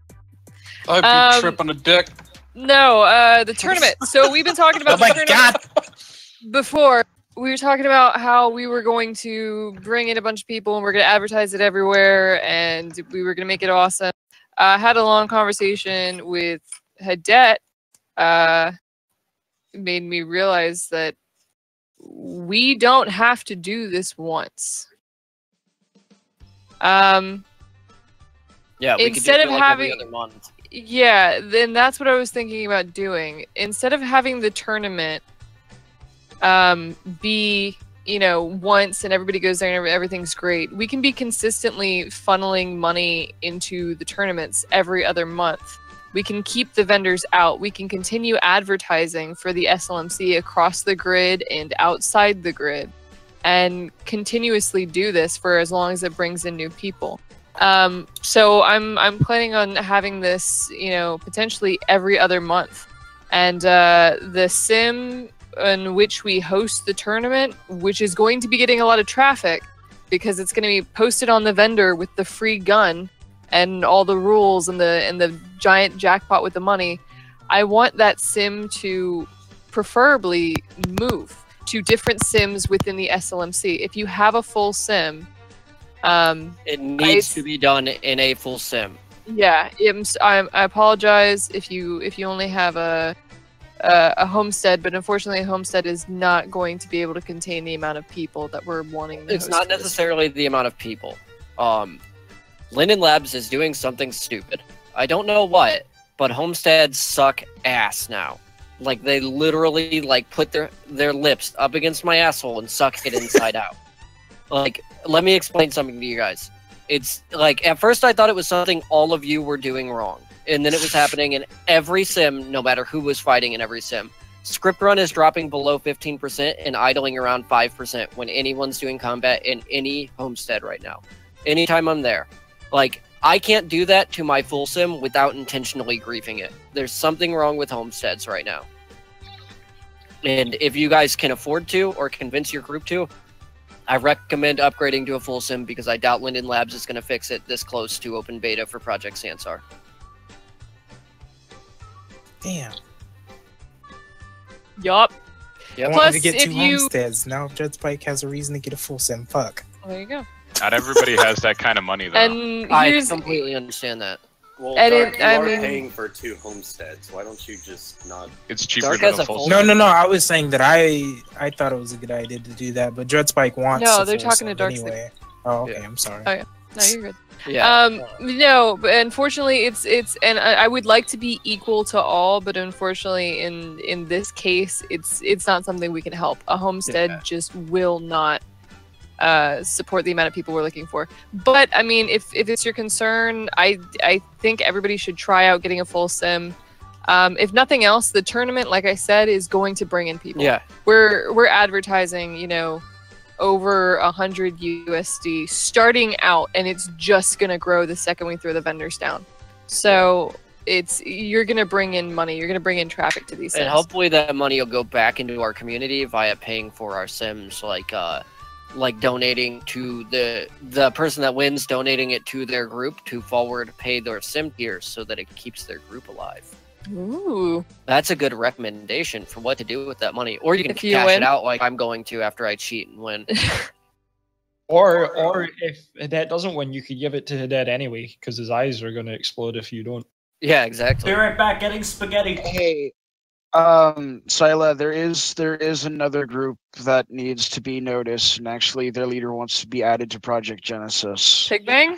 I'd be tripping a dick. No, the tournament. So we've been talking about the tournament before. We were talking about how we were going to bring in a bunch of people and we're going to advertise it everywhere and we were going to make it awesome. I had a long conversation with Hadet. Made me realize that we don't have to do this once. Yeah, we instead could do of like having every other month. Yeah, then that's what I was thinking about doing. Instead of having the tournament be, once and everybody goes there and everything's great, we can be consistently funneling money into the tournaments every other month. We can keep the vendors out. We can continue advertising for the SLMC across the grid and outside the grid and continuously do this for as long as it brings in new people. So I'm planning on having this, potentially every other month. And the sim in which we host the tournament, which is going to be getting a lot of traffic because it's going to be posted on the vendor with the free gun and all the rules and the giant jackpot with the money. I want that sim to preferably move to different sims within the SLMC. If you have a full sim, it needs to be done in a full sim. Yeah, I apologize if you only have a homestead, but unfortunately a homestead is not going to be able to contain the amount of people that we're wanting to It's not necessarily the amount of people. Linden Labs is doing something stupid. I don't know what, but homesteads suck ass now. Like, they literally, put their lips up against my asshole and suck it inside out. Like, let me explain something to you guys. It's, at first I thought it was something all of you were doing wrong. And then it was happening in every sim, no matter who was fighting in every sim. Script run is dropping below 15% and idling around 5% when anyone's doing combat in any homestead right now. Anytime I'm there. I can't do that to my full sim without intentionally griefing it. There's something wrong with homesteads right now. And if you guys can afford to, or convince your group to, I recommend upgrading to a full sim because I doubt Linden Labs is going to fix it this close to open beta for Project Sansar. Damn. Yup. I wanted to get 2 homesteads. Now Dreadspike has a reason to get a full sim. Fuck. There you go. Not everybody has that kind of money, though. And I completely understand that. Well, And Dark, it- you I are mean- paying for 2 homesteads. Why don't you just not? It's cheaper Dark than has a a full full sim. No. I was saying that I thought it was a good idea to do that, but Dreadspike wants. No, a they're full talking to sim Dark anyway. Oh, okay. I'm sorry. Oh yeah. No, you're good. Yeah. No, but unfortunately, it's and I would like to be equal to all, but unfortunately, in this case, it's not something we can help. A homestead just will not support the amount of people we're looking for. But I mean, if it's your concern, I think everybody should try out getting a full sim. If nothing else, the tournament, like I said, is going to bring in people. Yeah. We're advertising, over 100 USD starting out, and it's just gonna grow the second we throw the vendors down. So you're gonna bring in money, you're gonna bring in traffic to these sims. And hopefully that money will go back into our community via paying for our sims, like donating to the person that wins, donating it to their group to forward pay their sim tiers so that it keeps their group alive. Ooh. That's a good recommendation for what to do with that money. Or you can If you cash win. it out like I'm going to after I cheat and win. Or if Hadet doesn't win, you could give it to Hadet anyway, because his eyes are going to explode if you don't. Yeah, exactly. Be right back, getting spaghetti. Hey, Sila, there is another group that needs to be noticed, and actually their leader wants to be added to Project Genesis. Pig Bang?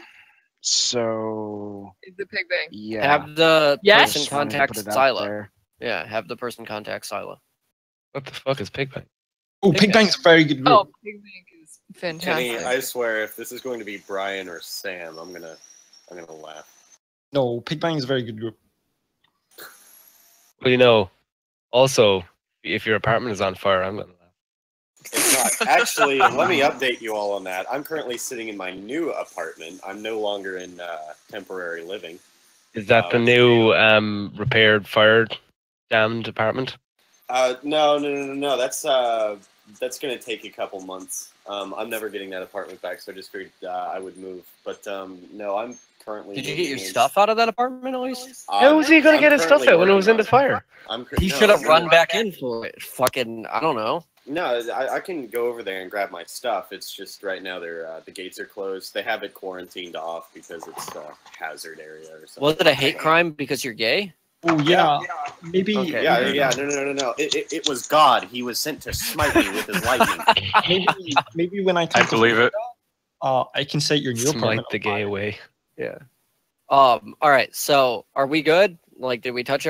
So Is the Pig Bang? yeah. Have the Yes? person Just wanted to contact put it out Sila. there. Yeah, have the person contact Sila. What the fuck is Pigbang? Oh, Pig Bang's a very good group. Oh, Pig Bang is Kenny, fantastic. I swear, if this is going to be Brian or Sam, I'm gonna laugh. No, Pig Bang's a very good group. Well, also, if your apartment is on fire, I'm gonna laugh. It's not. Actually, let me update you all on that. I'm currently sitting in my new apartment. I'm no longer in temporary living. Is that the new repaired, fire damned apartment? No. That's gonna take a couple months. I'm never getting that apartment back, so I just figured I would move. But no, I'm currently. Did you get your stuff out of that apartment at least? How was he gonna get his stuff out when it was in the fire? He should have run back in for it. Fucking, I don't know. No, I can go over there and grab my stuff. It's just right now the gates are closed. They have it quarantined off because it's a hazard area or something. Was it a hate crime because you're gay? Oh yeah, maybe. Okay. Yeah. No. It was God. He was sent to smite me with his lightning. Maybe when I believe it. I can set your new Smite apartment. the gay away. Yeah. All right. So, are we good? Like, did we touch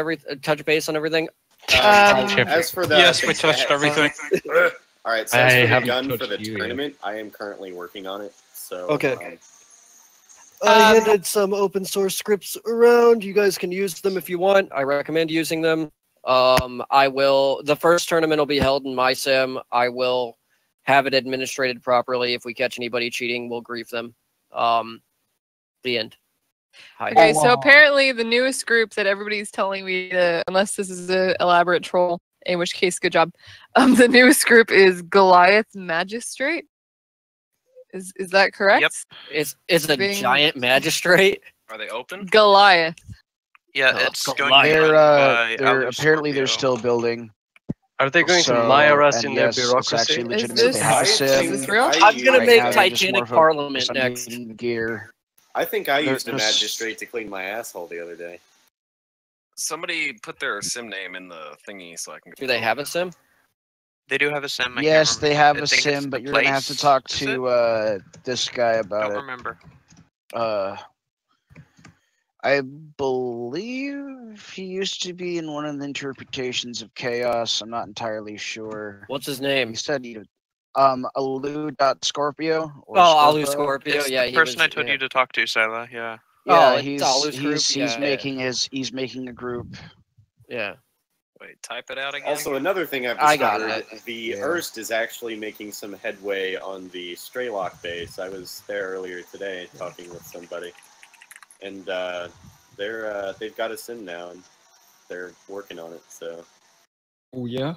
base on everything? As for the Yes, we touched everything. All right. So as for the gun for the tournament, I am currently working on it. So Okay. I handed some open source scripts around. You guys can use them if you want. I recommend using them. The first tournament will be held in my sim. I will have it administrated properly. If we catch anybody cheating, we'll grief them. The end. Hi. Okay, so apparently the newest group that everybody's telling me to, unless this is an elaborate troll, in which case, good job. The newest group is Goliath Magistrate. Is that correct? Yep. It's a giant magistrate. Are they open? Goliath. Yeah, it's going They're apparently they're still building. Are they going to mire us and in their yes, it's bureaucracy? actually legitimate. They have a sim. I'm gonna Right make now, they're just Titanic more of a- Parliament some next. gear. I think I used a There's- magistrate to clean my asshole the other day. Somebody put their sim name in the thingy so I can. Do they have a sim? They do have a sim. Yes, they have a I think it's sim, the but you're gonna have to place. talk Is it? to this guy about Don't it. remember. I believe he used to be in one of the interpretations of chaos. I'm not entirely sure. What's his name? He said he Alu.Scorpio. or Alu Scorpio. It's Yeah, the person I told you to talk to, Sila. Yeah. Yeah, it's Alu's group? he's Yeah, making he's making a group. Yeah. Wait, type it out again. Also, another thing I've I got discovered, the Erst is actually making some headway on the Straylock base. I was there earlier today talking with somebody. and they've got a sim now, and they're working on it. So. Oh yeah.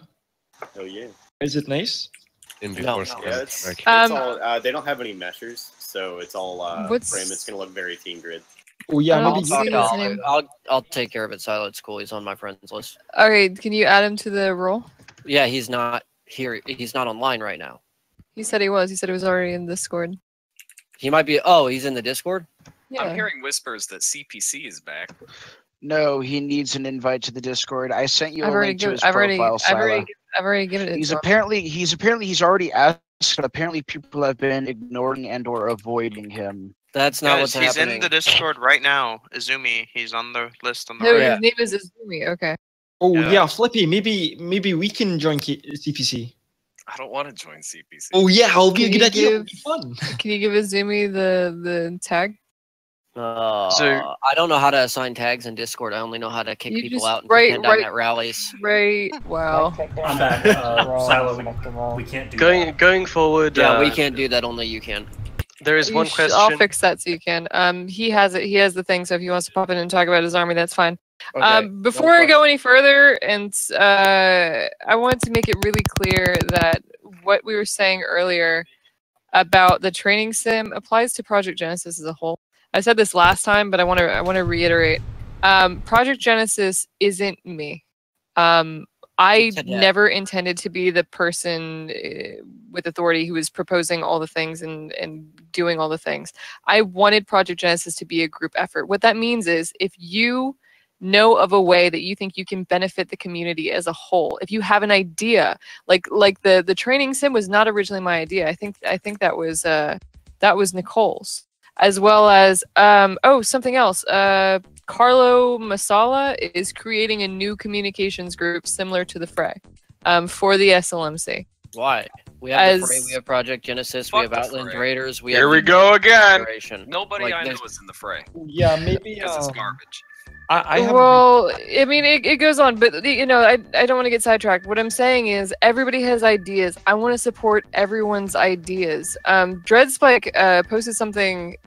Oh yeah. Is it nice? Yeah, it's all. They don't have any meshers, so it's all frame. It's gonna look very Team Grid. Oh yeah, I'll take care of it, Silo. It's cool. He's on my friends list. Okay, can you add him to the role? Yeah, he's not here. He's not online right now. He said he was. He said he was already in Discord. He might be. Oh, he's in the Discord? Yeah. I'm hearing whispers that CPC is back. No, he needs an invite to the Discord. I sent you I've a already link to given. his I've profile. already given it. He's to him. apparently already asked. But apparently, people have been ignoring and/or avoiding him. That's not what's He's happening. in the Discord right now. Izumi, he's on the list on the His right. name is Izumi. Okay. Oh yeah, Flippy. Maybe we can join CPC. I don't want to join CPC. Oh yeah, it'll be a good idea. It'll be fun. Can you give Izumi the tag? I don't know how to assign tags in Discord. I only know how to kick You people just out and right- pretend right- I'm at rallies. Right. Wow. I'm back. Silo, we can't do that. Going forward. Yeah, we can't do that. Only you can. There is You one should- question. I'll fix that so you can. He has it. He has the thing. So if he wants to pop in and talk about his army, that's fine. Okay, Before I go any further, and I wanted to make it really clear that what we were saying earlier about the training sim applies to Project Genesis as a whole. I said this last time, but I want to reiterate. Project Genesis isn't me. I never intended to be the person with authority who was proposing all the things and doing all the things. I wanted Project Genesis to be a group effort. What that means is if you know of a way that you think you can benefit the community as a whole, if you have an idea, like the training sim was not originally my idea. I think that was Nicole's, as well as something else. Carlo Masala is creating a new communications group similar to the Fray for the SLMC. Why? We have the Fray, we have Project Genesis, we have Outland Raiders. Here we go again. Nobody I know is in the Fray. Yeah, maybe because it's garbage. I mean, it goes on, but I don't want to get sidetracked. What I'm saying is everybody has ideas. I want to support everyone's ideas. Dreadspike posted something,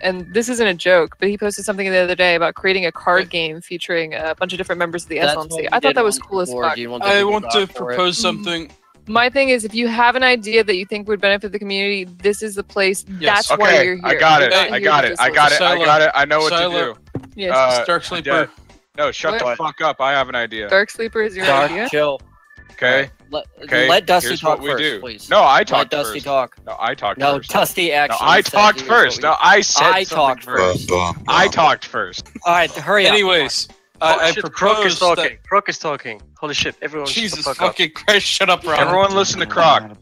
and this isn't a joke, but he posted something the other day about creating a card game featuring a bunch of different members of the SLMC. I thought that was cool as fuck. I want to propose something. My thing is, if you have an idea that you think would benefit the community, this is the place. Yes. That's why you're here. I got it. You're not I here got to it. just I got it. listen. I got it. I know what to Silo. do. Yes. Dark Sleeper. No, shut the What? fuck up. I have an idea. Dark Sleeper is your Dark, idea? chill. Okay. Let Dusty Here's talk what we first, do. please. No, I Let talked Dusty first. talk. No, I talked No, first. Dusty actually. No, I said talked here's what first. we No, do. I said I something talked first. first. I talked first. All right, hurry up. Anyways, Oh I shit, Croc is proposed talking. that. Croc is talking. Holy shit, everyone shut the Jesus fuck up. fucking Christ! Shut up, Rob. Everyone listen to Croc.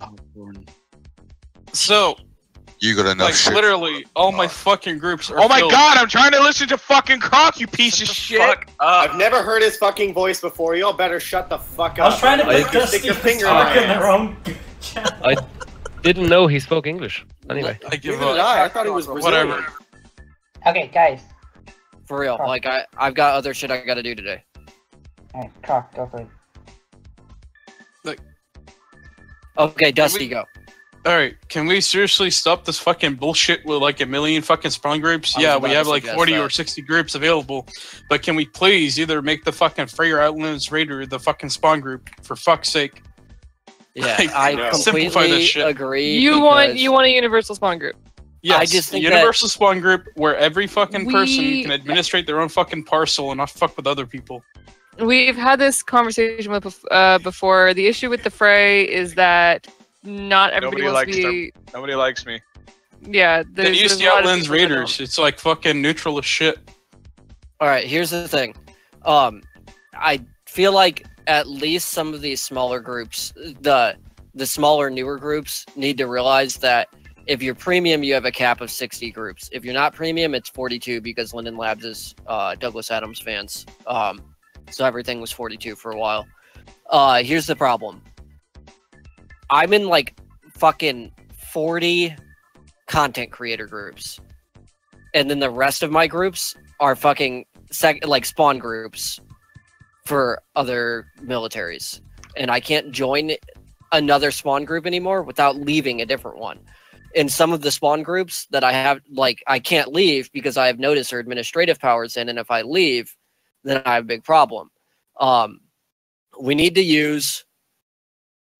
So, You got enough like, shit. literally, all my fucking groups are Oh my filled. god, I'm trying to listen to fucking Croc, you piece of shit. I've never heard his fucking voice before. Y'all better shut the fuck up. I was trying to Like, put you Dusty stick your finger in my talk in the ass. wrong. I didn't know he spoke English. Anyway. I give Neither did up. I. I thought he was Brazilian. Whatever. Okay, guys. For real, like I've got other shit I gotta do today. Alright, Croc, go for it. Okay, Dusty, go. Alright, can we seriously stop this fucking bullshit with like a million fucking spawn groups? I was Yeah, about we to have like suggest 40 or that. 60 groups available, but can we please either make the fucking Freya Outlands Raider the fucking spawn group, for fuck's sake? Yeah, Like, I simplify this completely shit. agree. You want a universal spawn group. Yes, I just think a universal spawn group where every fucking person can administrate their own fucking parcel and not fuck with other people. We've had this conversation with before. The issue with the Fray is that not everybody Nobody wants likes to be. them. Nobody likes me. Yeah, They there's use a the lot of Outlands people that don't. Raiders. It's like fucking neutral as shit. All right, here's the thing. I feel like at least some of these smaller groups, the smaller newer groups, need to realize that if you're premium, you have a cap of 60 groups. If you're not premium, it's 42 because Linden Labs is Douglas Adams fans. So everything was 42 for a while. Here's the problem. I'm in like fucking 40 content creator groups. And then the rest of my groups are fucking like spawn groups for other militaries. And I can't join another spawn group anymore without leaving a different one. in some of the spawn groups that I have, like, I can't leave because I have notice or administrative powers in, and if I leave, then I have a big problem. We need to use,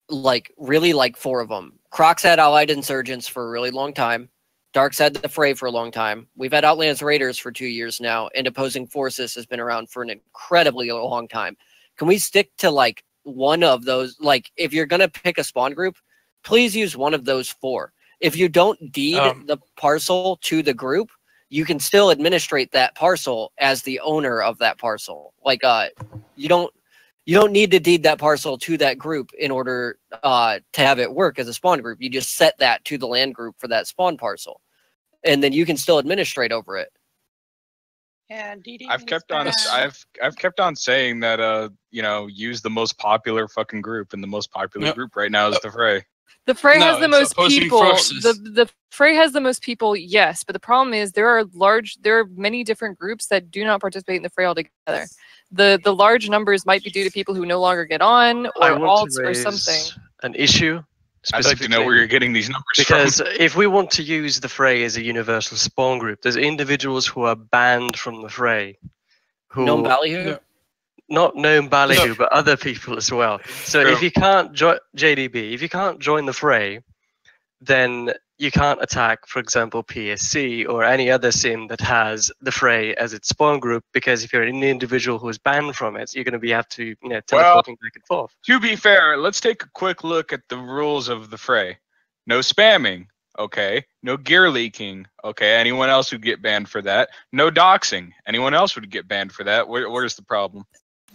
like, really, like, 4 of them. Crocs had Allied Insurgents for a really long time. Dark's had the Fray for a long time. We've had Outlands Raiders for 2 years now, and Opposing Forces has been around for an incredibly long time. Can we stick to, like, one of those? Like, if you're going to pick a spawn group, please use one of those 4. If you don't deed the parcel to the group, you can still administrate that parcel as the owner of that parcel. Like, you don't need to deed that parcel to that group in order to have it work as a spawn group. You just set that to the land group for that spawn parcel, and then you can still administrate over it. Yeah, I've kept on saying that you know, use the most popular fucking group, and the most popular group right now is the Fray. The Fray has the most people. The Fray has the most people, yes, but the problem is there are many different groups that do not participate in the Fray altogether. The large numbers might be due to people who no longer get on, or alts, or something. An issue. I'd like to know where you're getting these numbers because from. If we want to use the Fray as a universal spawn group, there's individuals who are banned from the Fray. Known ballyhoo? Yeah. Not known ballyhoo, but other people as well. So if you can't join JDB, if you can't join the Fray, then you can't attack, for example, PSC or any other sim that has the Fray as its spawn group, because if you're an individual who is banned from it, you're going to have to, you know, teleporting back and forth. To be fair, let's take a quick look at the rules of the Fray. No spamming, okay. No gear leaking, okay. Anyone else would get banned for that. No doxing. Anyone else would get banned for that. Where's the problem?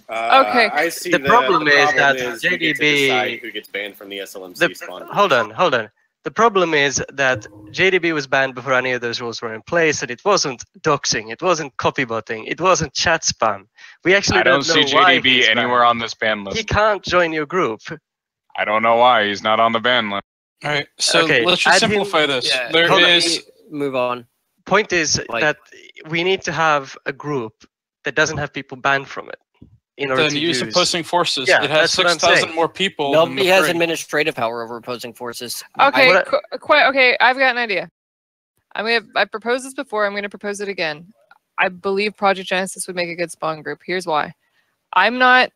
Okay. I see the problem is that JDB you get to decide who gets banned from the SLMC spawn. Hold on. The problem is that JDB was banned before any of those rules were in place, and it wasn't doxing, it wasn't copybotting, it wasn't chat spam. We actually don't know see why JDB anywhere on this ban list. He can't join your group. I don't know why he's not on the ban list. All right, so let's just simplify this. Yeah, There is move on. Point is that we need to have a group that doesn't have people banned from it. In order then to use Opposing Forces. Yeah, it has that's what I'm 6,000 saying. more people. Nobody has administrative power over Opposing Forces. Okay, okay, I've got an idea. I proposed this before. I'm going to propose it again. I believe Project Genesis would make a good spawn group. Here's why. I'm not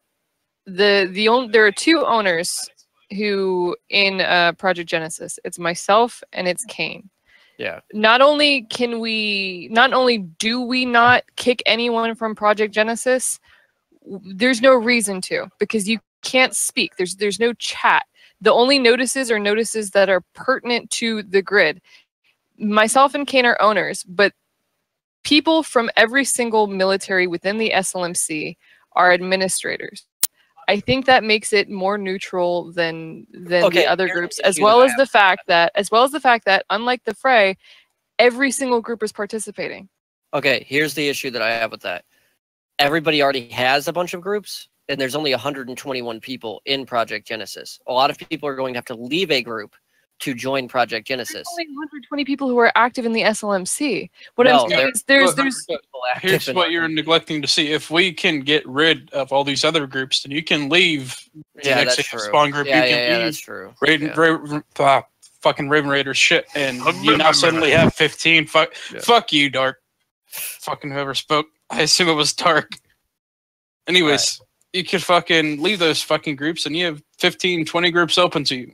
there are 2 owners who in Project Genesis. It's myself and it's Kane. Yeah. Not only do we not kick anyone from Project Genesis, there's no reason to, because you can't speak. There's no chat. The only notices are notices that are pertinent to the grid. Myself and Kane are owners, but people from every single military within the SLMC are administrators. I think that makes it more neutral than the other groups, as well as the fact that unlike the Fray, every single group is participating. Okay, here's the issue that I have with that. Everybody already has a bunch of groups, and there's only 121 people in Project Genesis. A lot of people are going to have to leave a group to join Project Genesis. There's only 120 people who are active in the SLMC. What I'm saying is there's here's what you're neglecting to see. If we can get rid of all these other groups, then you can leave the next spawn group. Yeah, you can leave that's true. Fucking Raven Raiders shit, and you now suddenly have 15. Fuck you, Dark. Fucking whoever spoke. I assume it was Dark. Anyways, you could fucking leave those fucking groups, and you have 15, 20 groups open to you.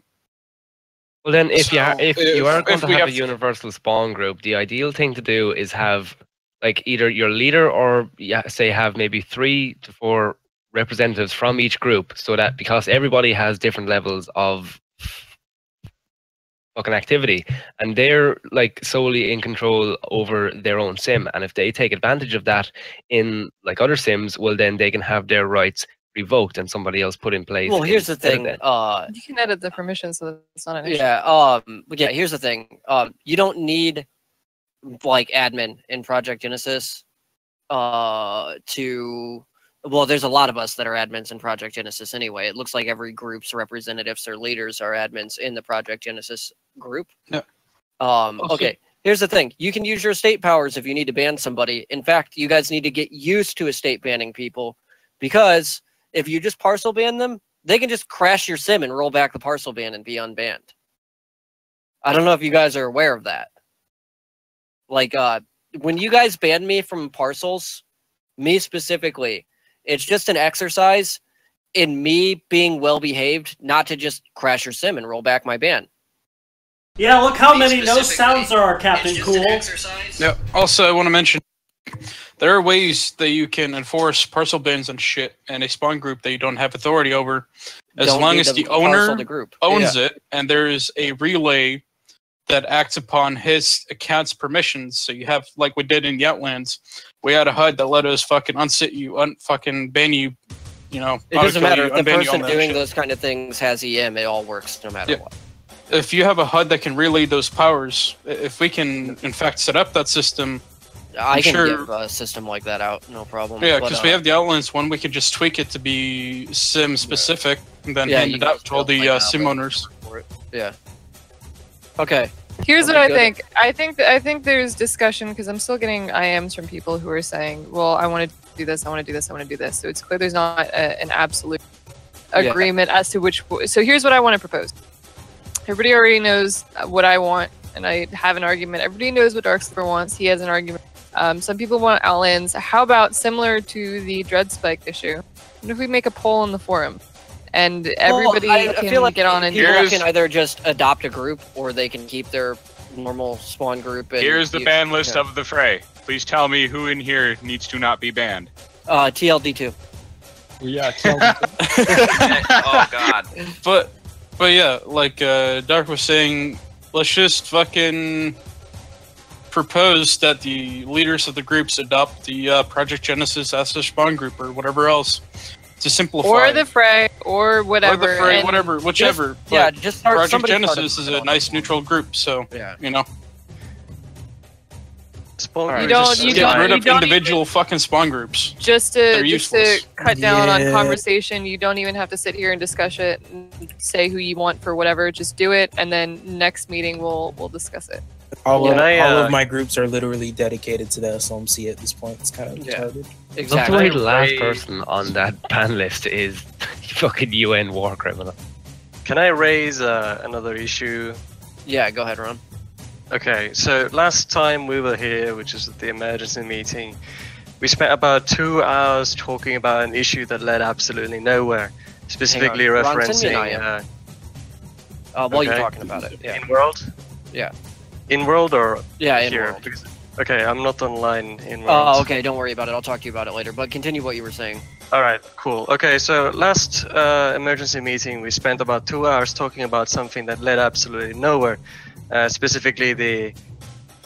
Well, then, if you are going to have a universal spawn group, the ideal thing to do is have like either your leader or say have maybe 3 to 4 representatives from each group, so that because everybody has different levels of fucking activity, and they're like solely in control over their own sim, and if they take advantage of that in like other sims, well then they can have their rights revoked and somebody else put in place. Well, here's the thing. You can edit the permissions so that it's not an issue. Yeah. Here's the thing. You don't need like admin in Project Genesis to. Well, there's a lot of us that are admins in Project Genesis anyway. It looks like every group's representatives or leaders are admins in the Project Genesis group. Yeah. Okay. Here's the thing. You can use your estate powers if you need to ban somebody. In fact, you guys need to get used to estate banning people, because if you just parcel ban them, they can just crash your sim and roll back the parcel ban and be unbanned. I don't know if you guys are aware of that. Like, when you guys banned me from parcels, me specifically, it's just an exercise in me being well behaved, not to just crash your sim and roll back my ban. Yeah, look how many no sounds there are, Captain Cool. Yeah. Also, I want to mention there are ways that you can enforce parcel bans and shit in a spawn group that you don't have authority over, as Don't long need as the the parcel owner to group. owns Yeah. it, and there is a relay that acts upon his account's permissions. So you have, like we did in the Outlands, we had a HUD that let us fucking unsit you, fucking ban you. You know, It doesn't matter if the unban you person on that doing shit. those kind of things has EM. It all works no matter Yeah. what. If you have a HUD that can relay those powers, if we can in fact set up that system, I I'm can sure. give a system like that out, no problem. Yeah, But, because we have the Outlands one, we could just tweak it to be sim specific, and then Yeah, hand you it can out just to all build, the like, sim owners. Yeah. Okay. Here's Are what we I good? think. I think there's discussion because I'm still getting IMs from people who are saying, "Well, I want to do this. I want to do this. I want to do this." So it's clear there's not an absolute agreement as to which. So here's what I want to propose. Everybody already knows what I want, and I have an argument. Everybody knows what Darksliver wants. He has an argument. Some people want Outlands. How about similar to the Dread Spike issue? What if we make a poll in the forum, and everybody I can feel like get on and people can either just adopt a group or they can keep their normal spawn group. And Here's the use- ban list yeah. of the fray. Please tell me who in here needs to not be banned. TLD2. Yeah, Oh god. But yeah, like Dark was saying, let's just fucking propose that the leaders of the groups adopt the Project Genesis as a spawn group or whatever else to simplify. or the Fray, or whatever. Or the Fray, and whatever, whichever. Just- yeah, but just start- Project somebody start Genesis is it a nice neutral group, so Yeah. you know. Spawn You don't- Just you get don't- rid you of don't individual fucking spawn groups. Just They're to useless. cut down on Yeah. conversation, you don't even have to sit here and discuss it and say who you want for whatever. Just do it, and then next meeting we'll discuss it. All Yeah. of my groups are literally dedicated to the SLMC at this point. It's kind of retarded. That's why the last person on that ban list is fucking UN war criminal. Can I raise another issue? Yeah, go ahead, Ron. Okay, so last time we were here, which is at the emergency meeting, we spent about 2 hours talking about an issue that led absolutely nowhere, specifically Hang on. Ron, send me referencing. an while you're okay. talking about it. Yeah. In world? Yeah. In world or Yeah, in here? world. Because- okay, I'm not online in world. Oh, okay. Don't worry about it. I'll talk to you about it later. But continue what you were saying. All right, cool. Okay, so last emergency meeting, we spent about 2 hours talking about something that led absolutely nowhere, specifically the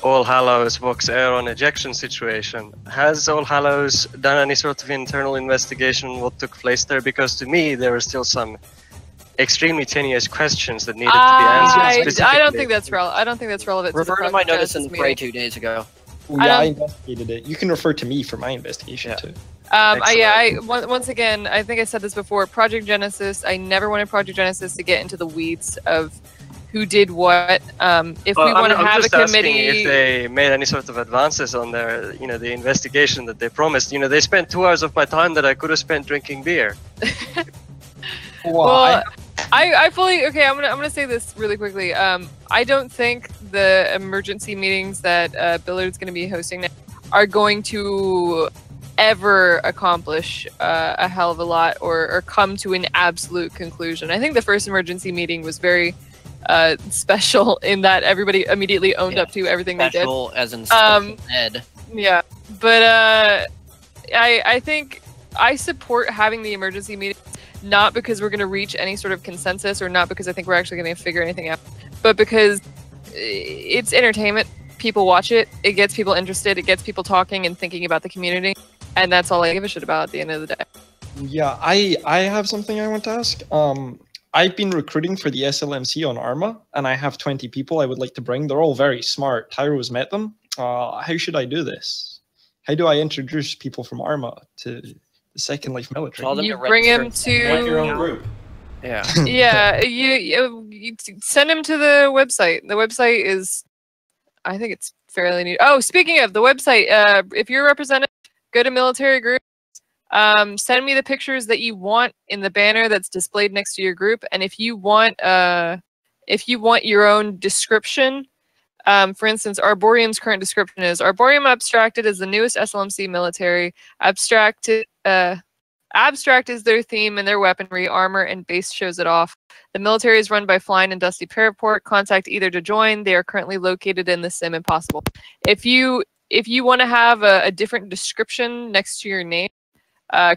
All Hallows Vox Aeron ejection situation. Has All Hallows done any sort of internal investigation on what took place there? Because to me, there are still some extremely tenuous questions that needed to be answered. I don't specifically. think that's relevant. I don't think that's relevant. Refer to to the my Project notice in Genesis the Fray meeting. 2 days ago. Yeah, I don't- investigated it. You can refer to me for my investigation too. Once again, I think I said this before. Project Genesis. I never wanted Project Genesis to get into the weeds of who did what. If we want to I'm have a just asking committee, if they made any sort of advances on their, the investigation that they promised. They spent 2 hours of my time that I could have spent drinking beer. well, I fully okay. I'm gonna say this really quickly. I don't think the emergency meetings that Billard's gonna be hosting now are going to ever accomplish a hell of a lot or come to an absolute conclusion. I think the first emergency meeting was very special in that everybody immediately owned up to everything Special they did. as in special ed. Yeah, but I think I support having the emergency meeting, not because we're going to reach any sort of consensus or not because I think we're actually going to figure anything out, but because it's entertainment. People watch it. It gets people interested. It gets people talking and thinking about the community, and that's all I give a shit about at the end of the day. Yeah, I have something I want to ask. I've been recruiting for the SLMC on Arma, and I have 20 people I would like to bring. They're all very smart. Tyro's met them. How should I do this? How do I introduce people from Arma to the Second Life military? You bring him to Like your own group. Yeah. Yeah, you send him to the website. The website is, I think it's fairly new. Oh, speaking of the website, if you're a representative, go to military group. Send me the pictures that you want in the banner that's displayed next to your group, and if you want if you want your own description, for instance, Arboreum's current description is Arboreum abstracted is the newest SLMC military. Abstract is their theme and their weaponry, armor, and base shows it off. The military is run by Flying and Dusty Paraport. Contact either to join. They are currently located in the sim Impossible. If you want to have a different description next to your name,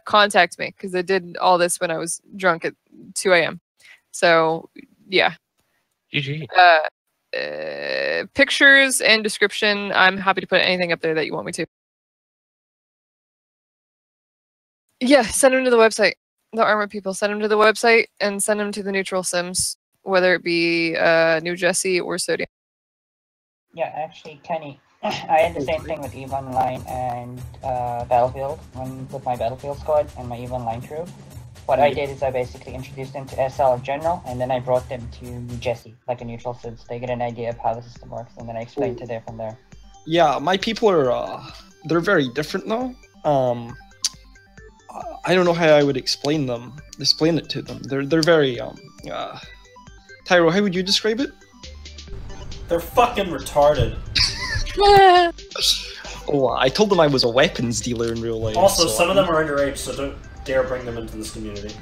contact me, because I did all this when I was drunk at 2 a.m. So, yeah. GG. Pictures and description, I'm happy to put anything up there that you want me to. Yeah, send them to the website. The armor people, send them to the website and send them to the neutral sims, whether it be New Jessie or Sodium. Yeah, actually, Kenny, I had the same thing with EVE Online and Battlefield, with my Battlefield squad and my EVE Online crew. What I did is I basically introduced them to SL in general, and then I brought them to Jessie, like a neutral sim, so they get an idea of how the system works, and then I explained to them from there. Yeah, my people are, they're very different though. I don't know how I would explain it to them. They're very, Tyro, how would you describe it? They're fucking retarded. Oh, I told them I was a weapons dealer in real life. Also, so some of them are underage, so don't dare bring them into this community.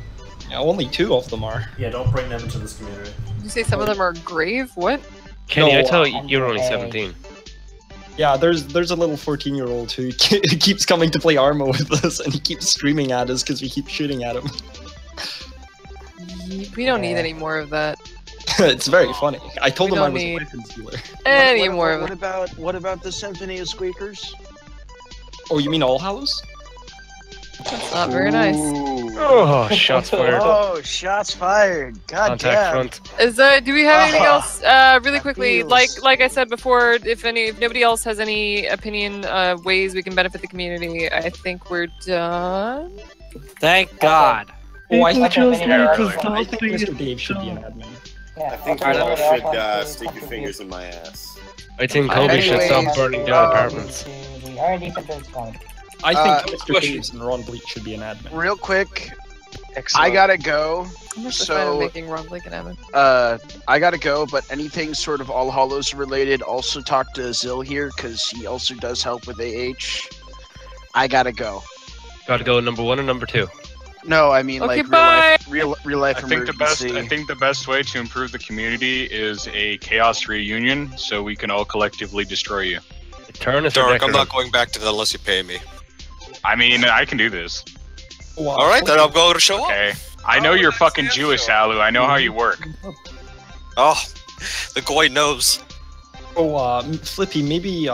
Yeah, only 2 of them are. Yeah, don't bring them into this community. Did you say some of them are grave? What? Kenny, No, I thought you were only 17. Yeah, there's a little 14-year-old who keeps coming to play Arma with us, and he keeps screaming at us because we keep shooting at him. We don't need any more of that. It's very funny. I told We him I don't was a need weapons dealer. any more of it. What about the Symphony of Squeakers? Oh, you mean All Hallows? That's not very nice. Oh, shots fired. Oh, shots fired. God Contact damn. front. Do we have anything else? Really quickly, like I said before, if nobody else has any opinion, ways we can benefit the community, I think we're done. Thank God. Oh, I think think Mr. Dave should be an admin. I think you should stick your fingers in my ass. I think Kobe should stop burning down apartments. The R&D Central Squad. I think Mr. Daves and Ron Bleak should be an admin. Real quick, Excellent. I gotta go. I'm just a fan of making Ron Blake an admin. I gotta go, but anything sort of All Hallows related, also talk to Zill here, because he also does help with AH. I gotta go. Gotta go number 1 or number 2? No, I mean Okay, like real life I think the best way to improve the community is a chaos reunion, so we can all collectively destroy you. Dark, I'm not going back to that unless you pay me. I mean, I can do this. Wow. All right, then I'll go to show up. Okay. I know you're fucking Jewish, Alu. I know how you work. Oh, the goy knows. Oh, Flippy, maybe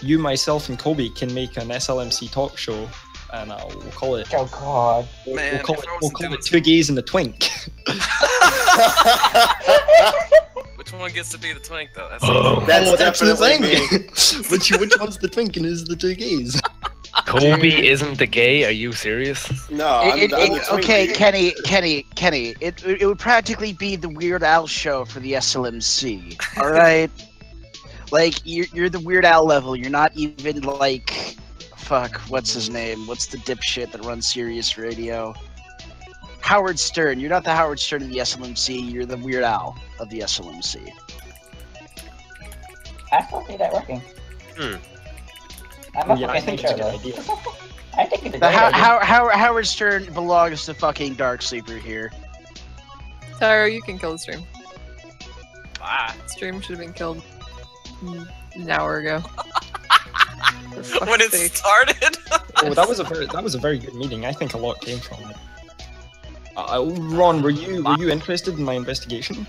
you, myself, and Kobe can make an SLMC talk show, and we'll call it. Oh God. We'll call it 2 Gays and a Twink. Which one gets to be the twink, though? That's the thing. me. which one's the twink and who's the 2 gays? Kobe isn't the gay? Are you serious? No, I'm the okay, twink. Kenny. It would practically be the Weird Al show for the SLMC. All right, like you're the Weird Al level. You're not even like, fuck, what's his name? What's the dipshit that runs Sirius Radio? Howard Stern. You're not the Howard Stern of the SLMC. You're the Weird Al of the SLMC. I still see that working. I'm Yeah, I think it's a good idea. I think it's a The great idea. Howard Stern belongs to fucking Dark Sleeper here. Tyro, you can kill the stream. Stream should have been killed an hour ago. When it started. Oh, that was a very good meeting. I think a lot came from it. Ron, were you interested in my investigation?